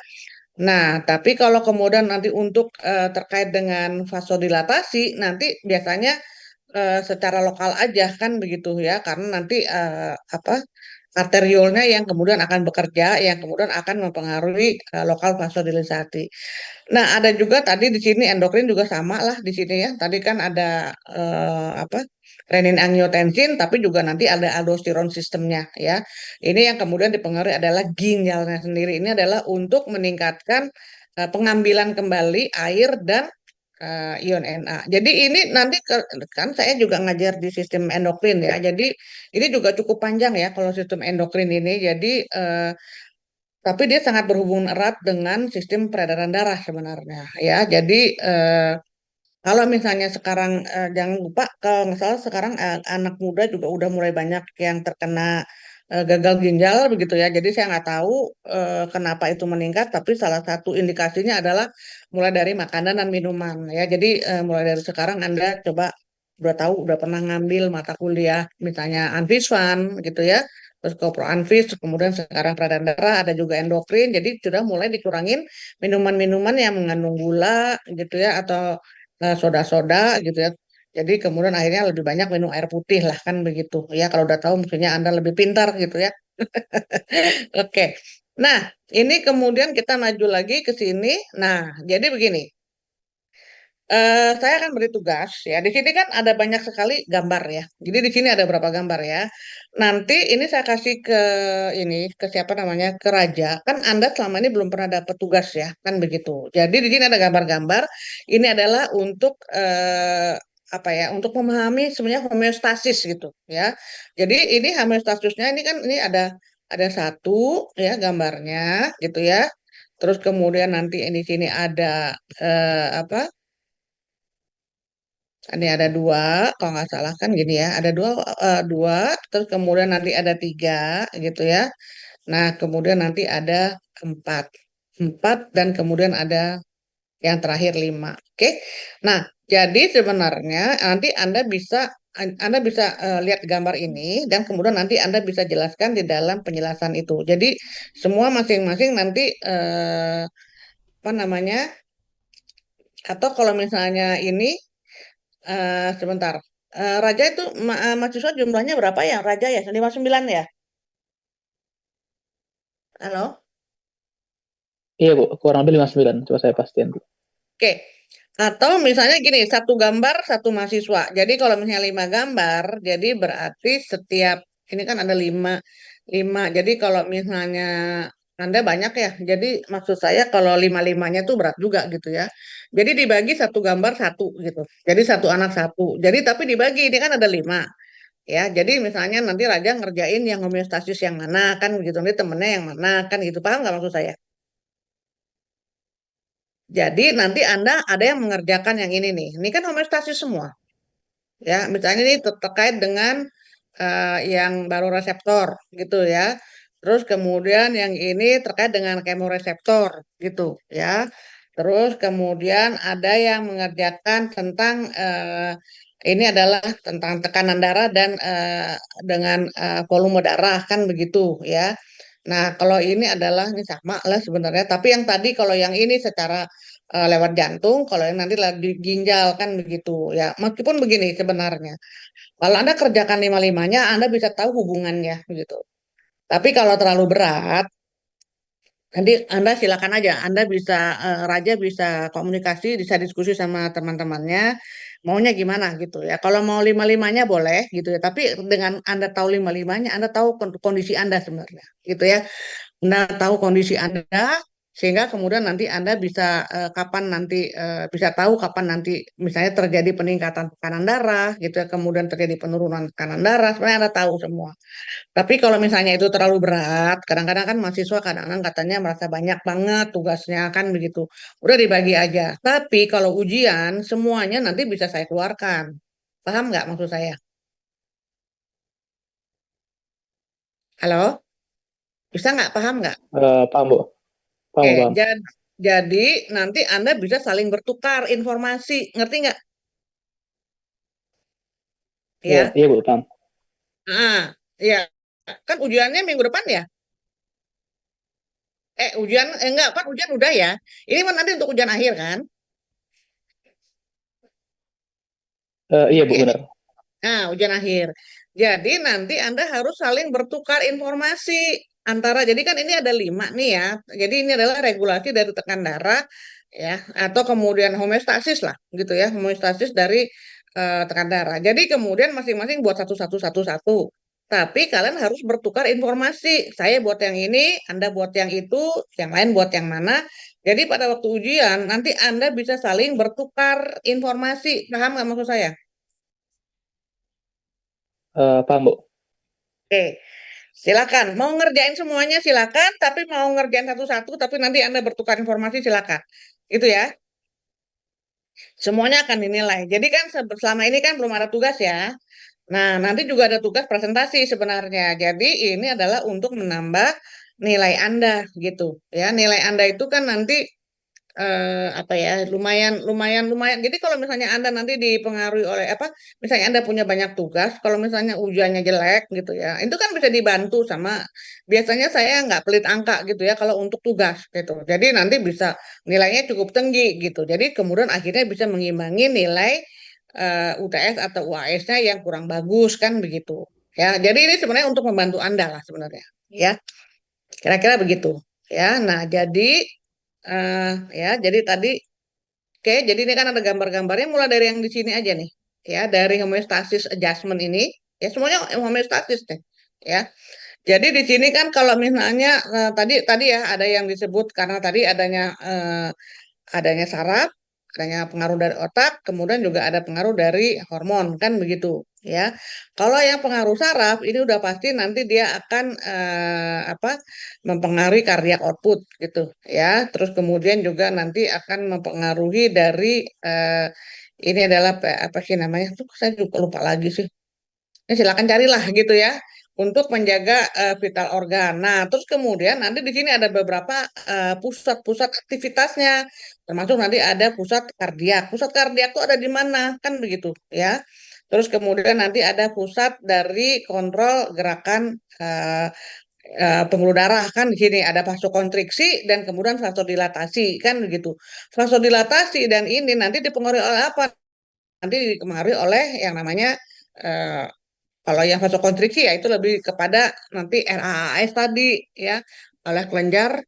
Nah, tapi kalau kemudian nanti untuk terkait dengan vasodilatasi, nanti biasanya secara lokal aja kan begitu ya, karena nanti apa arteriolnya yang kemudian akan bekerja, yang kemudian akan mempengaruhi lokal vasodilatasi. Nah, ada juga tadi di sini endokrin juga sama lah di sini ya. Tadi kan ada apa? Renin angiotensin, tapi juga nanti ada aldosteron sistemnya ya. Ini yang kemudian dipengaruhi adalah ginjalnya sendiri. Ini adalah untuk meningkatkan pengambilan kembali air dan ion Na. Jadi ini nanti kan saya juga ngajar di sistem endokrin ya. Jadi ini juga cukup panjang ya kalau sistem endokrin ini. Jadi tapi dia sangat berhubungan erat dengan sistem peredaran darah sebenarnya ya. Jadi kalau misalnya sekarang jangan lupa kalau nggak salah sekarang anak muda juga udah mulai banyak yang terkena gagal ginjal begitu ya. Jadi saya nggak tahu kenapa itu meningkat, tapi salah satu indikasinya adalah mulai dari makanan dan minuman ya. Jadi mulai dari sekarang Anda coba udah tahu, udah pernah ngambil mata kuliah misalnya Anfisvan gitu ya. Terus Kopro Anfis, kemudian sekarang peredaran darah, ada juga endokrin. Jadi sudah mulai dikurangin minuman-minuman yang mengandung gula gitu ya, atau soda-soda gitu ya. Jadi kemudian akhirnya lebih banyak minum air putih lah kan begitu. Ya kalau udah tahu mestinya Anda lebih pintar gitu ya. Oke. Nah, ini kemudian kita maju lagi ke sini. Nah, jadi begini. Saya akan beri tugas ya. Di sini kan ada banyak sekali gambar ya. Jadi di sini ada berapa gambar ya. Nanti ini saya kasih ke siapa namanya, ke Raja. Kan Anda selama ini belum pernah dapat tugas ya, kan begitu. Jadi di sini ada gambar-gambar. Ini adalah untuk apa ya? Untuk memahami sebenarnya homeostasis gitu ya. Jadi ini homeostasisnya ini kan ini ada satu ya gambarnya gitu ya. Terus kemudian nanti ini sini ada apa? Ini ada dua, kalau nggak salah kan gini ya, ada dua, terus kemudian nanti ada tiga, gitu ya. Nah, kemudian nanti ada empat, empat, dan kemudian ada yang terakhir lima. Oke, nah jadi sebenarnya nanti Anda bisa lihat gambar ini dan kemudian nanti Anda bisa jelaskan di dalam penjelasan itu. Jadi semua masing-masing nanti apa namanya? Atau kalau misalnya ini sebentar. Raja itu mahasiswa jumlahnya berapa ya? Raja ya, 59 ya? Halo? Iya Bu, kurang lebih 59. Coba saya pastiin. Oke. Atau misalnya gini, satu gambar, satu mahasiswa. Jadi kalau misalnya lima gambar, jadi berarti setiap, ini kan ada lima. Jadi kalau misalnya Anda banyak ya, jadi maksud saya kalau lima-limanya tuh berat juga gitu ya. Jadi dibagi satu gambar satu gitu. Jadi satu anak satu. Jadi tapi dibagi, ini kan ada lima. Ya, jadi misalnya nanti Raja ngerjain yang homeostasis yang mana kan gitu, nanti temennya yang mana kan gitu, paham nggak maksud saya? Jadi nanti Anda ada yang mengerjakan yang ini nih, ini kan homeostasis semua, ya. Misalnya ini terkait dengan yang baru reseptor gitu ya. Terus kemudian yang ini terkait dengan kemoreseptor gitu ya. Terus kemudian ada yang mengerjakan tentang ini adalah tentang tekanan darah dan dengan volume darah kan begitu ya. Nah, kalau ini adalah ini sama lah sebenarnya, tapi yang tadi kalau yang ini secara lewat jantung, kalau yang nanti lagi ginjal kan begitu ya. Meskipun begini sebenarnya. Kalau Anda kerjakan lima-limanya, Anda bisa tahu hubungannya gitu. Tapi kalau terlalu berat, nanti Anda silakan aja. Raja bisa komunikasi, bisa diskusi sama teman-temannya. maunya gimana gitu ya. Kalau mau lima-limanya boleh gitu ya, tapi dengan Anda tahu lima-limanya, Anda tahu kondisi Anda sebenarnya gitu ya. Anda tahu kondisi Anda sehingga kemudian nanti Anda bisa kapan nanti bisa tahu kapan nanti misalnya terjadi peningkatan tekanan darah gitu ya, kemudian terjadi penurunan tekanan darah, sebenarnya Anda tahu semua. Tapi kalau misalnya itu terlalu berat, kadang-kadang kan mahasiswa kadang-kadang katanya merasa banyak banget tugasnya kan begitu. Udah dibagi aja. Tapi kalau ujian semuanya nanti bisa saya keluarkan. Paham nggak maksud saya? Halo? Bisa nggak? Paham nggak? Paham, Bu. Paham, Oke, Bu, paham. jadi nanti Anda bisa saling bertukar informasi. Ngerti nggak? Iya, Ya. iya, Bu, paham. Ah, ya. Kan ujiannya minggu depan ya? Ujian, enggak, kan ujian udah ya. Ini kan nanti untuk ujian akhir kan? Iya, Bu, Ya, benar. nah, ujian akhir. Jadi nanti Anda harus saling bertukar informasi antara, jadi kan ini ada 5 nih ya. Jadi ini adalah regulasi dari tekan darah ya, atau kemudian homeostasis lah gitu ya, homeostasis dari tekan darah. Jadi kemudian masing-masing buat satu-satu. Tapi kalian harus bertukar informasi. Saya buat yang ini, Anda buat yang itu, yang lain buat yang mana. Jadi pada waktu ujian nanti Anda bisa saling bertukar informasi. Paham nggak maksud saya? Paham, Bu. Oke. Silakan, mau ngerjain semuanya silakan, tapi mau ngerjain satu-satu, tapi nanti Anda bertukar informasi silakan. Itu ya, semuanya akan dinilai. Jadi kan selama ini kan belum ada tugas ya. Nah, nanti juga ada tugas presentasi sebenarnya. Jadi ini adalah untuk menambah nilai Anda gitu. Ya, nilai Anda itu kan nanti apa ya lumayan lumayan lumayan jadi kalau misalnya Anda nanti dipengaruhi oleh apa misalnya Anda punya banyak tugas kalau misalnya ujiannya jelek gitu ya itu kan bisa dibantu sama biasanya saya nggak pelit angka gitu ya kalau untuk tugas gitu jadi nanti bisa nilainya cukup tinggi gitu jadi kemudian akhirnya bisa mengimbangi nilai UTS atau UAS-nya yang kurang bagus kan begitu ya jadi ini sebenarnya untuk membantu Anda lah sebenarnya ya kira-kira begitu ya nah jadi eh jadi tadi, oke, jadi ini kan ada gambar-gambarnya mulai dari yang di sini aja nih. Ya, dari homeostasis adjustment ini, ya semuanya homeostasis deh. Ya. Jadi di sini kan kalau misalnya tadi tadi ya ada yang disebut karena tadi adanya saraf, adanya pengaruh dari otak, kemudian juga ada pengaruh dari hormon, kan begitu, ya. Kalau yang pengaruh saraf ini udah pasti nanti dia akan apa mempengaruhi cardiac output gitu, ya. Terus kemudian juga nanti akan mempengaruhi dari ini adalah apa sih namanya? Tuh saya juga lupa lagi sih. Silakan carilah gitu ya untuk menjaga vital organ. Nah, terus kemudian nanti di sini ada beberapa pusat-pusat aktivitasnya, termasuk nanti ada pusat kardiak. Pusat kardiak itu ada di mana? Kan begitu ya. Terus kemudian nanti ada pusat dari kontrol gerakan pembuluh darah kan di sini ada vasokonstriksi dan kemudian vasodilatasi kan begitu. Vasodilatasi dan ini nanti dipengaruhi oleh apa? Nanti dipengaruhi oleh yang namanya eh, kalau yang vasokonstriksi ya itu lebih kepada nanti RAAS tadi ya oleh kelenjar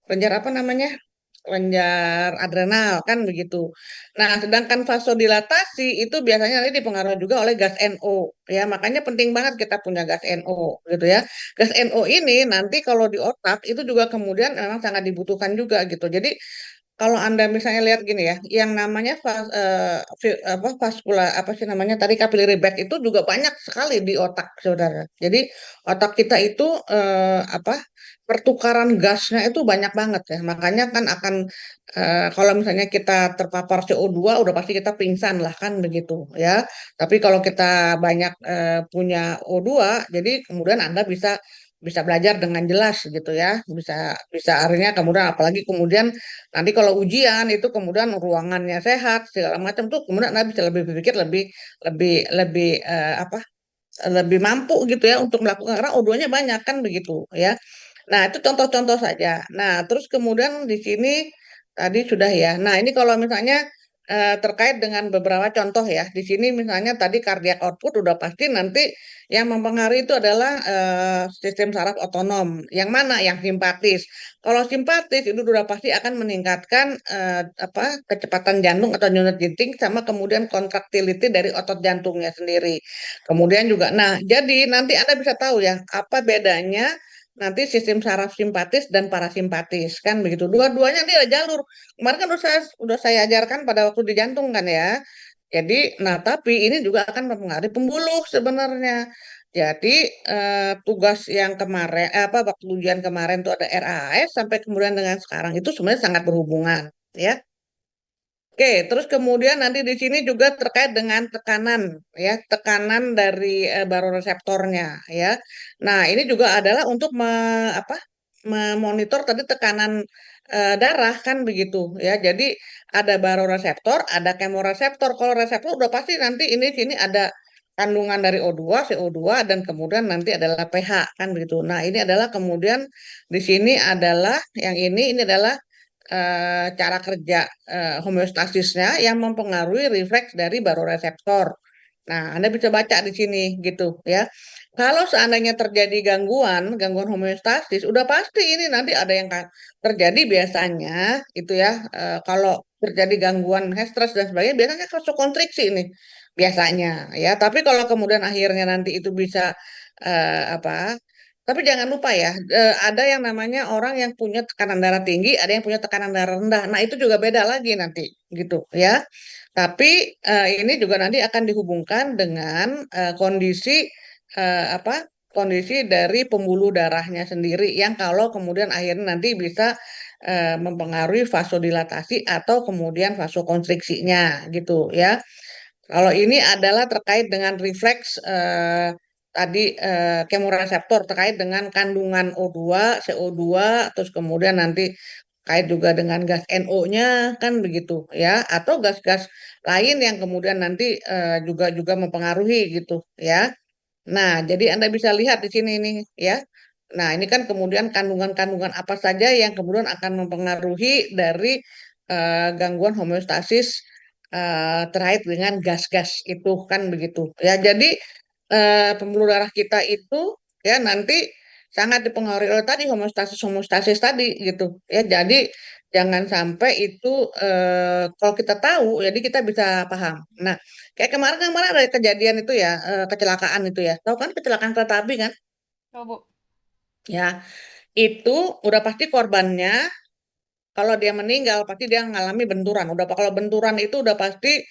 kelenjar apa namanya kelenjar adrenal kan begitu. Nah, sedangkan vasodilatasi itu biasanya nanti dipengaruhi juga oleh gas NO ya makanya penting banget kita punya gas NO gitu ya. Gas NO ini nanti kalau di otak itu juga kemudian memang sangat dibutuhkan juga gitu. Jadi kalau Anda misalnya lihat gini ya, yang namanya apa vaskula apa sih namanya tadi capillary bed itu juga banyak sekali di otak, saudara. Jadi otak kita itu apa pertukaran gasnya itu banyak banget ya. Makanya kan akan kalau misalnya kita terpapar CO2 udah pasti kita pingsan lah kan begitu ya. Tapi kalau kita banyak punya O2, jadi kemudian Anda bisa belajar dengan jelas gitu ya bisa bisa akhirnya kemudian apalagi kemudian nanti kalau ujian itu kemudian ruangannya sehat segala macam tuh kemudian Anda bisa lebih berpikir lebih lebih lebih apa lebih mampu gitu ya untuk melakukan karena O2-nya banyak kan begitu ya. Nah, itu contoh-contoh saja. Nah, terus kemudian di sini tadi sudah ya. Nah, ini kalau misalnya terkait dengan beberapa contoh ya. Di sini misalnya tadi cardiac output udah pasti nanti yang mempengaruhi itu adalah sistem saraf otonom. Yang mana? Yang simpatis. Kalau simpatis itu udah pasti akan meningkatkan apa kecepatan jantung atau nyunut jantung sama kemudian kontraktiliti dari otot jantungnya sendiri. Kemudian juga, nah jadi nanti Anda bisa tahu ya apa bedanya nanti sistem saraf simpatis dan parasimpatis kan begitu. Dua-duanya dia ada jalur. Kemarin kan udah saya ajarkan pada waktu di jantung kan ya. Jadi, nah tapi ini juga akan mempengaruhi pembuluh sebenarnya. Jadi tugas yang kemarin apa waktu ujian kemarin itu ada RAS sampai kemudian dengan sekarang itu sebenarnya sangat berhubungan ya. Oke, terus kemudian nanti di sini juga terkait dengan tekanan ya, tekanan dari baroreseptornya ya. Nah, ini juga adalah untuk apa? Memonitor tadi tekanan darah kan begitu ya. Jadi ada baroreseptor, ada kemoreseptor. Kalau reseptor udah pasti nanti ini sini ada kandungan dari O2, CO2 dan kemudian nanti adalah pH kan begitu. Nah, ini adalah kemudian di sini adalah yang ini adalah cara kerja homeostasisnya yang mempengaruhi refleks dari baroreseptor. Nah, Anda bisa baca di sini gitu ya. Kalau seandainya terjadi gangguan homeostasis, udah pasti ini nanti ada yang terjadi biasanya itu ya. Kalau terjadi gangguan stres dan sebagainya, biasanya vasokonstriksi ini biasanya ya. Tapi kalau kemudian akhirnya nanti itu bisa apa? Tapi jangan lupa ya, ada yang namanya orang yang punya tekanan darah tinggi, ada yang punya tekanan darah rendah. Nah, itu juga beda lagi nanti, gitu ya. Tapi ini juga nanti akan dihubungkan dengan kondisi apa? Kondisi dari pembuluh darahnya sendiri yang kalau kemudian akhirnya nanti bisa mempengaruhi vasodilatasi atau kemudian vasokonstriksinya, gitu ya. Kalau ini adalah terkait dengan refleks tadi kemoreseptor terkait dengan kandungan O2, CO2, terus kemudian nanti terkait juga dengan gas NO-nya kan begitu ya, atau gas-gas lain yang kemudian nanti juga juga mempengaruhi gitu ya. Nah, jadi Anda bisa lihat di sini ini ya. Nah, ini kan kemudian kandungan-kandungan apa saja yang kemudian akan mempengaruhi dari gangguan homeostasis terkait dengan gas-gas itu kan begitu. Ya, jadi pembuluh darah kita itu ya nanti sangat dipengaruhi oleh tadi homeostasis tadi gitu. Ya, jadi jangan sampai itu kalau kita tahu, jadi kita bisa paham. Nah, kayak kemarin-kemarin ada kejadian itu ya, kecelakaan itu ya. Tahu kan kecelakaan kereta api kan? Tahu, Bu. Ya, itu udah pasti korbannya kalau dia meninggal pasti dia mengalami benturan. Udah kalau benturan itu udah pasti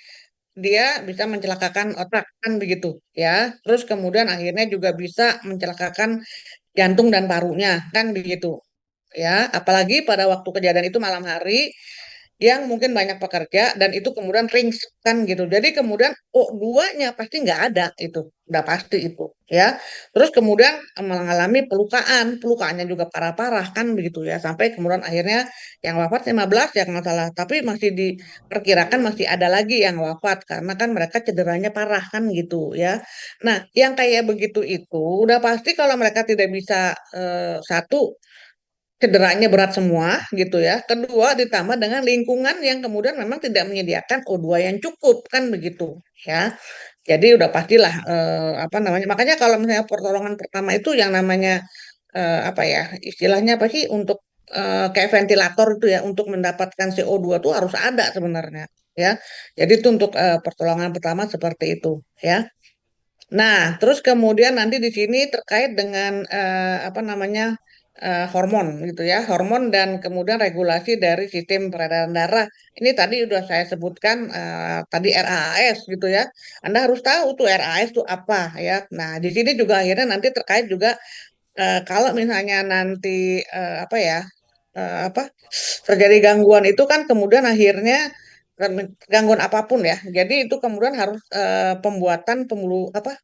dia bisa mencelakakan otak kan begitu ya. Terus kemudian akhirnya juga bisa mencelakakan jantung dan parunya kan begitu ya. Apalagi pada waktu kejadian itu malam hari yang mungkin banyak pekerja dan itu kemudian rings kan gitu. Jadi kemudian oh duanya pasti nggak ada itu, udah pasti itu ya. Terus kemudian mengalami pelukaan, pelukaannya juga parah-parah kan begitu ya. Sampai kemudian akhirnya yang wafat 15 ya nggak salah. Tapi masih diperkirakan masih ada lagi yang wafat karena kan mereka cederanya parah kan gitu ya. Nah, yang kayak begitu itu udah pasti kalau mereka tidak bisa satu cederanya berat semua gitu ya. Kedua ditambah dengan lingkungan yang kemudian memang tidak menyediakan O2 yang cukup kan begitu ya. Jadi udah pastilah apa namanya. Makanya kalau misalnya pertolongan pertama itu yang namanya apa ya istilahnya apa sih untuk kayak ventilator itu ya untuk mendapatkan CO2 itu harus ada sebenarnya ya. Jadi itu untuk pertolongan pertama seperti itu ya. Nah, terus kemudian nanti di sini terkait dengan apa namanya hormon gitu ya, hormon dan kemudian regulasi dari sistem peredaran darah. Ini tadi sudah saya sebutkan tadi RAS gitu ya. Anda harus tahu tuh RAS itu apa ya. Nah, di sini juga akhirnya nanti terkait juga kalau misalnya nanti apa ya apa terjadi gangguan itu kan kemudian akhirnya gangguan apapun ya. Jadi itu kemudian harus pembuatan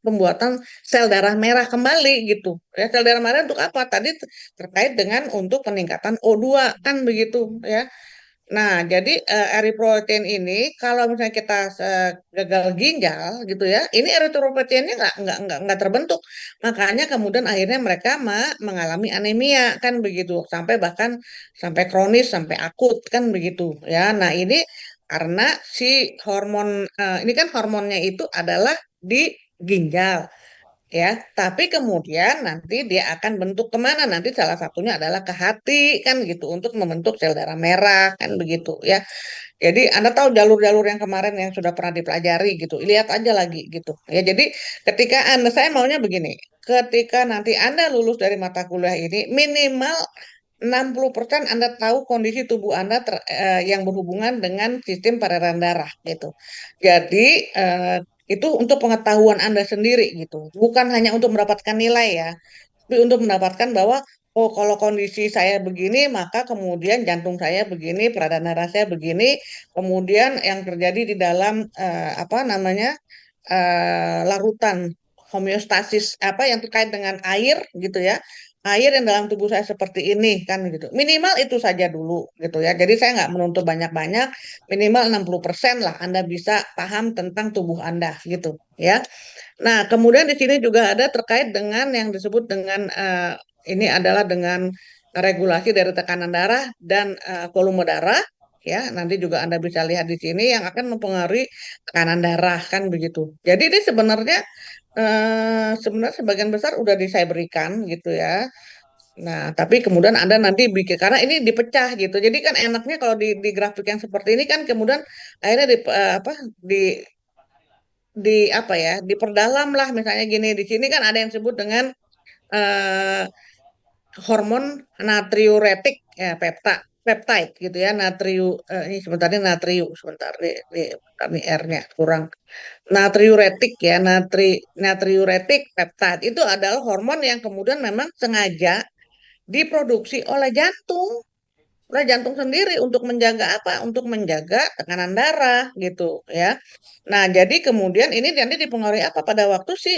pembuatan sel darah merah kembali gitu. Ya, sel darah merah untuk apa? Tadi terkait dengan untuk peningkatan O2 kan begitu ya. Nah, jadi eritropoietin ini kalau misalnya kita gagal ginjal gitu ya, ini eritropoietinnya nggak terbentuk. Makanya kemudian akhirnya mereka mengalami anemia kan begitu, sampai bahkan sampai kronis, sampai akut kan begitu ya. Nah, ini Karena si hormon ini kan hormonnya itu adalah di ginjal ya, tapi kemudian nanti dia akan bentuk kemana? Nanti salah satunya adalah ke hati kan gitu untuk membentuk sel darah merah kan begitu ya. Jadi Anda tahu jalur-jalur yang kemarin yang sudah pernah dipelajari gitu, lihat aja lagi gitu. Ya, jadi ketika Anda, saya maunya begini, ketika nanti Anda lulus dari mata kuliah ini, minimal 60% Anda tahu kondisi tubuh Anda yang berhubungan dengan sistem peredaran darah gitu. Jadi itu untuk pengetahuan Anda sendiri gitu, bukan hanya untuk mendapatkan nilai ya, tapi untuk mendapatkan bahwa oh kalau kondisi saya begini maka kemudian jantung saya begini, peredaran darah saya begini, kemudian yang terjadi di dalam apa namanya larutan homeostasis apa yang terkait dengan air gitu ya. Air yang dalam tubuh saya seperti ini kan gitu. Minimal itu saja dulu gitu ya. Jadi saya nggak menuntut banyak-banyak, minimal 60% lah Anda bisa paham tentang tubuh Anda gitu ya. Nah, kemudian di sini juga ada terkait dengan yang disebut dengan ini adalah dengan regulasi dari tekanan darah dan volume darah ya. Nanti juga Anda bisa lihat di sini yang akan mempengaruhi tekanan darah kan begitu. Jadi ini sebenarnya sebagian besar udah saya berikan gitu ya. Nah, tapi kemudian Anda nanti bikin karena ini dipecah gitu. Jadi kan enaknya kalau di grafik yang seperti ini kan kemudian akhirnya di apa ya diperdalam lah misalnya gini di sini kan ada yang disebut dengan eh, hormon natriuretik ya peptide gitu ya ini sebentar ini natriu sebentar nih R-nya kurang natriuretik ya natriuretik peptide itu adalah hormon yang kemudian memang sengaja diproduksi oleh jantung sendiri untuk menjaga apa? Untuk menjaga tekanan darah gitu ya. Nah, jadi kemudian ini nanti dipengaruhi apa pada waktu si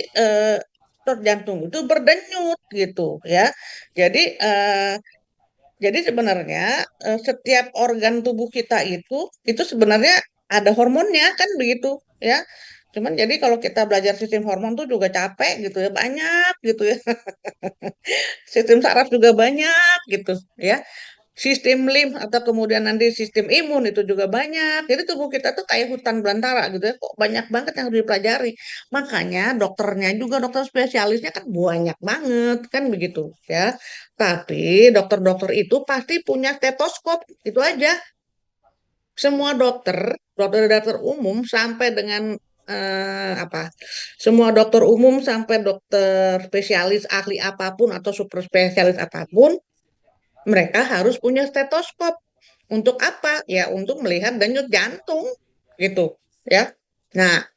detak jantung itu berdenyut gitu ya. Jadi jadi sebenarnya setiap organ tubuh kita itu sebenarnya ada hormonnya kan begitu ya. Cuman jadi kalau kita belajar sistem hormon tuh juga capek gitu ya, banyak gitu ya. Sistem saraf juga banyak gitu ya. Sistem limf atau kemudian nanti sistem imun itu juga banyak. Jadi tubuh kita tuh kayak hutan belantara gitu ya. Kok banyak banget yang harus dipelajari. Makanya dokternya juga dokter spesialisnya kan banyak banget kan begitu ya. Tapi dokter-dokter itu pasti punya stetoskop. Itu aja. Semua dokter umum sampai dengan apa? Semua dokter umum sampai dokter spesialis ahli apapun atau super spesialis apapun mereka harus punya stetoskop. Untuk apa? Ya, untuk melihat denyut jantung gitu, ya. Nah,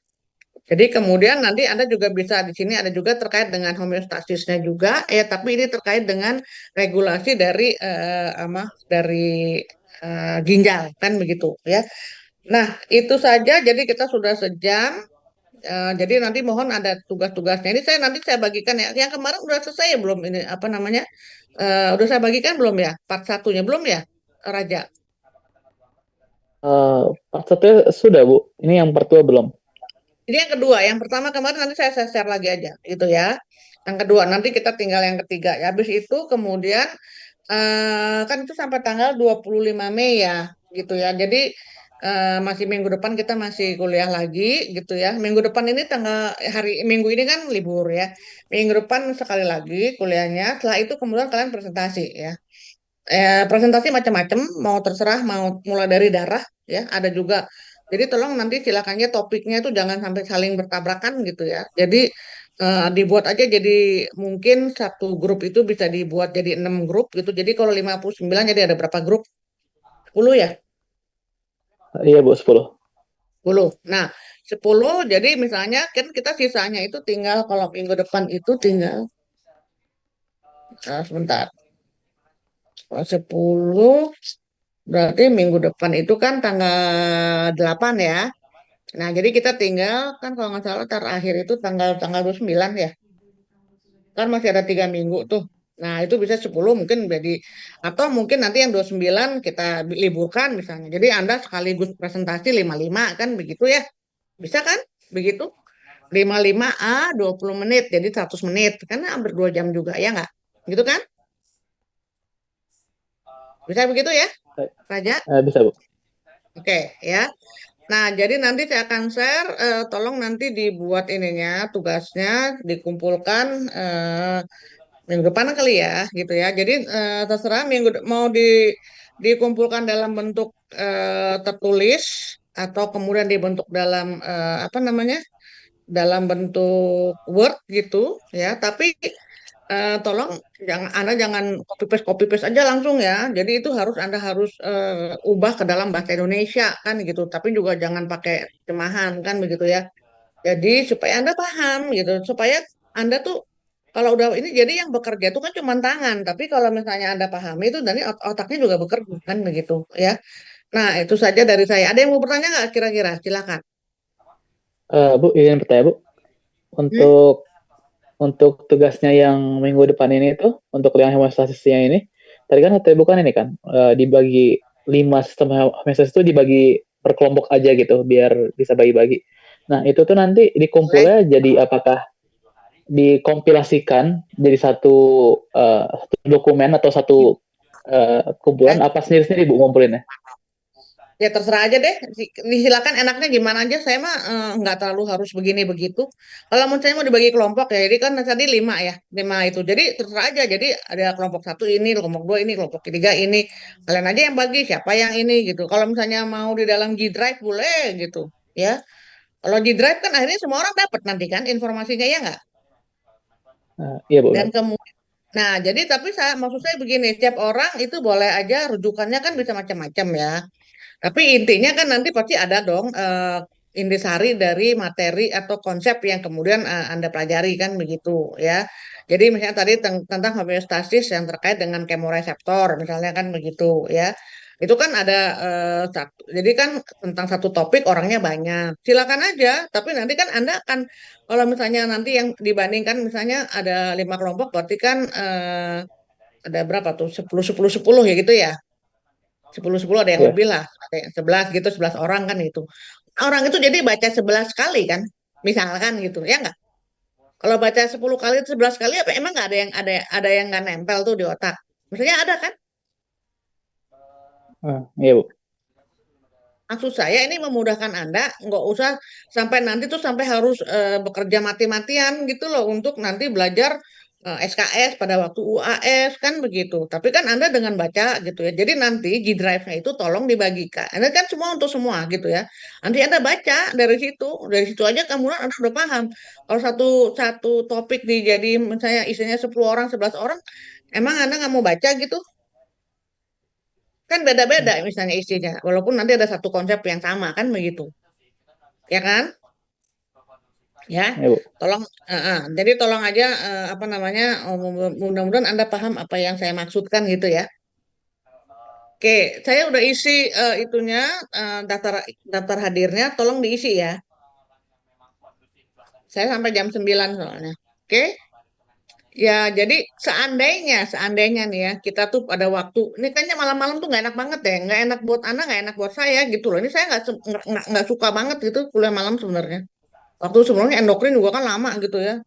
jadi kemudian nanti Anda juga bisa di sini ada juga terkait dengan homeostasisnya juga, ya. Tapi ini terkait dengan regulasi dari dari ginjal kan begitu, ya. Nah, itu saja. Jadi kita sudah sejam. Jadi nanti mohon ada tugas-tugasnya. Ini nanti saya bagikan ya. Yang kemarin udah selesai ya belum ini apa namanya? Udah saya bagikan belum ya? Part satunya belum ya, Raja? Part satu sudah, Bu. Ini yang part 2 belum. Ini yang kedua, yang pertama kemarin nanti saya share lagi aja, gitu ya. Yang kedua nanti kita tinggal yang ketiga. Ya, habis itu kemudian kan itu sampai tanggal 25 Mei ya, gitu ya. Jadi masih minggu depan kita masih kuliah lagi, gitu ya. Minggu depan ini hari Minggu ini kan libur ya. Minggu depan sekali lagi kuliahnya. Setelah itu kemudian kalian presentasi ya. Presentasi macam-macam, mau terserah, mau mulai dari darah, ya, ada juga. Jadi tolong nanti silakannya topiknya itu jangan sampai saling bertabrakan gitu ya. Jadi dibuat aja jadi mungkin satu grup itu bisa dibuat jadi 6 grup gitu. Jadi kalau 59 jadi ada berapa grup? 10 ya? Iya, Bu, 10. 10. Nah, 10 jadi misalnya kan kita sisanya itu tinggal kalau minggu depan itu tinggal sebentar. Kalau 10 berarti minggu depan itu kan tanggal 8 ya. Nah, jadi kita tinggal kan kalau nggak salah terakhir itu tanggal tanggal 29 ya. Kan masih ada 3 minggu tuh. Nah, itu bisa 10 mungkin jadi atau mungkin nanti yang 29 kita liburkan misalnya. Jadi Anda sekaligus presentasi 55 kan begitu ya. Bisa kan? Begitu. 55 20 menit jadi 100 menit. Kan hampir 2 jam juga ya nggak? Gitu kan? Bisa begitu ya, Eh, Raja? bisa, Bu. Oke, ya. Nah, jadi nanti saya akan share, tolong nanti dibuat ininya, tugasnya, dikumpulkan minggu depan kali ya, gitu ya. Jadi terserah mau dikumpulkan dalam bentuk tertulis atau kemudian dibentuk dalam apa namanya, dalam bentuk Word gitu ya. Tapi tolong Anda jangan copy paste aja langsung ya. Jadi itu Anda harus ubah ke dalam bahasa Indonesia kan gitu. Tapi juga jangan pakai terjemahan kan begitu ya. Jadi supaya Anda paham gitu, supaya Anda tuh kalau udah ini jadi yang bekerja itu kan cuma tangan, tapi kalau misalnya Anda pahami itu nanti otaknya juga bekerja kan begitu ya. Nah, itu saja dari saya. Ada yang mau bertanya nggak kira-kira? Silakan. Bu, izin bertanya Bu, Hmm? untuk tugasnya yang minggu depan ini tuh, untuk yang hemostatisnya ini, tadi kan katanya bukan ini kan, dibagi 5 sistem hemostasis itu dibagi per kelompok aja gitu, biar bisa bagi-bagi. Nah, itu tuh nanti Boleh. dikumpulnya jadi apakah dikompilasikan jadi satu dokumen atau satu kumpulan Eh, apa sendiri-sendiri Bu ngumpulinnya? Ya terserah aja deh. Silakan enaknya gimana aja. Saya mah nggak terlalu harus begini begitu. Kalau menurut saya mau dibagi kelompok ya. Jadi kan tadi 5 ya, 5 itu. Jadi terserah aja. Jadi ada kelompok satu ini, kelompok dua ini, kelompok ketiga ini. Kalian aja yang bagi siapa yang ini gitu. Kalau misalnya mau di dalam G Drive boleh gitu. Ya. Kalau G Drive kan akhirnya semua orang dapat nanti kan informasinya ya nggak. Iya Bu, Dan benar. kemudian, nah jadi tapi saya maksud saya begini, tiap orang itu boleh aja rujukannya kan bisa macam-macam ya. Tapi intinya kan nanti pasti ada dong intisari dari materi atau konsep yang kemudian Anda pelajari kan begitu ya. Jadi misalnya tadi tentang homeostasis yang terkait dengan kemoreseptor misalnya kan begitu ya. Itu kan ada jadi kan tentang satu topik orangnya banyak. Silakan aja, tapi nanti kan Anda akan kalau misalnya nanti yang dibandingkan misalnya ada 5 kelompok berarti kan ada berapa tuh? 10 10 10 ya gitu ya. 10 10 ada yang Iya. lebih lah, ada yang 11 gitu, 11 orang kan itu. Orang itu jadi baca 11 kali kan, misalkan gitu, ya nggak? Kalau baca 10 kali, 11 kali, apa emang nggak ada yang nggak nempel tuh di otak? Maksudnya ada kan? Iya Bu. Maksud saya ini memudahkan Anda, nggak usah sampai nanti tuh sampai harus bekerja mati-matian gitu loh untuk nanti belajar SKS pada waktu UAS kan begitu. Tapi kan Anda dengan baca gitu ya. Jadi nanti G Drive-nya itu tolong dibagikan. Anda kan semua untuk semua gitu ya. Nanti Anda baca dari situ aja kemudian Anda udah paham. Kalau satu satu topik dijadi misalnya isinya 10 orang, 11 orang, emang Anda nggak mau baca gitu? Kan beda-beda misalnya isinya. Walaupun nanti ada satu konsep yang sama kan begitu. Ya kan? Ya, Iya Bu. tolong, jadi tolong aja apa namanya, mudah-mudahan Anda paham apa yang saya maksudkan gitu ya. Oke, saya udah isi itunya daftar daftar hadirnya, tolong diisi ya. Saya sampai jam 9 soalnya. Oke, ya jadi seandainya nih ya kita tuh pada waktu ini kayaknya malam-malam tuh nggak enak banget deh, nggak enak buat Anda, nggak enak buat saya gitu loh. Ini saya nggak suka banget gitu kuliah malam sebenarnya. Waktu sebelumnya endokrin juga kan lama gitu ya.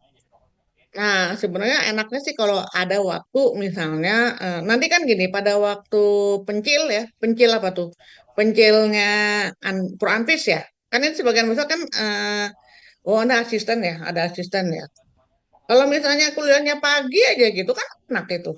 Nah, sebenarnya enaknya sih kalau ada waktu misalnya nanti kan gini pada waktu pencil ya, pencil apa tuh? Pencilnya Proanvis ya. Kan ini sebagian besar kan oh ada asisten ya, ada asisten ya. Kalau misalnya kuliahnya pagi aja gitu kan enak itu.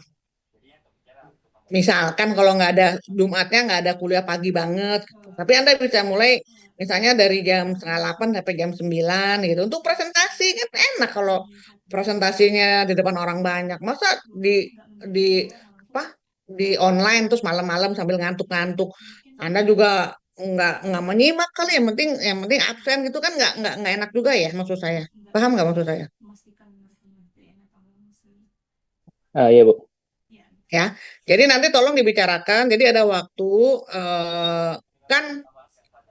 Misalkan kalau nggak ada Jumatnya nggak ada kuliah pagi banget, gitu. Tapi Anda bisa mulai misalnya dari jam setengah 8 sampai jam 9 gitu. Untuk presentasi kan enak kalau presentasinya di depan orang banyak. Masa di apa di online terus malam-malam sambil ngantuk-ngantuk. Anda juga nggak menyimak kali. Yang penting absen gitu kan nggak enak juga ya maksud saya. Paham nggak maksud saya? Iya Bu. Ya. Jadi nanti tolong dibicarakan. Jadi ada waktu eh, kan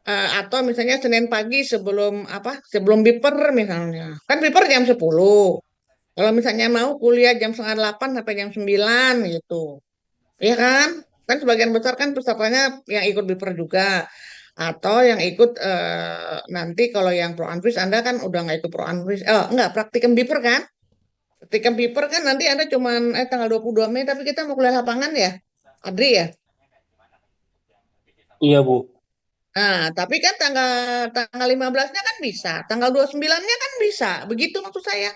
atau misalnya Senin pagi sebelum apa? Sebelum biper misalnya. Kan biper jam 10. Kalau misalnya mau kuliah jam setengah 8 sampai jam 9 gitu. Iya kan? Kan sebagian besar kan pesertanya yang ikut biper juga. Atau yang ikut nanti kalau yang pro anvis Anda kan udah nggak ikut pro anvis. Enggak, praktikum biper kan? Praktikum biper kan nanti Anda cuman tanggal 22 Mei tapi kita mau kuliah lapangan ya. Adri ya? Iya, Bu. Nah, tapi kan tanggal tanggal 15-nya kan bisa, tanggal 29-nya kan bisa. Begitu maksud saya.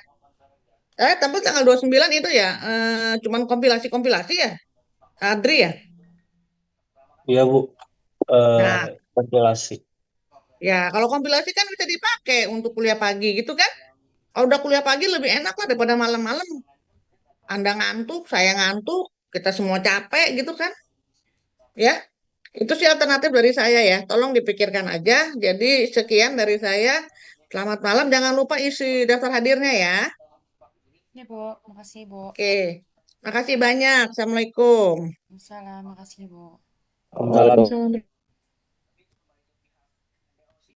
Tapi tanggal 29 itu ya, cuman kompilasi-kompilasi ya, Adri ya. Iya Bu, Nah, ventilasi. ya kalau kompilasi kan bisa dipakai untuk kuliah pagi gitu kan. Kalau udah kuliah pagi lebih enak lah daripada malam-malam. Anda ngantuk, saya ngantuk, kita semua capek gitu kan. Ya, itu sih alternatif dari saya ya. Tolong dipikirkan aja. Jadi sekian dari saya. Selamat malam. Jangan lupa isi daftar hadirnya ya. Ya, Bu. Makasih, Bu. Oke. Makasih banyak. Assalamualaikum. Waalaikumsalam. Makasih, Bu. Salam. Waalaikumsalam.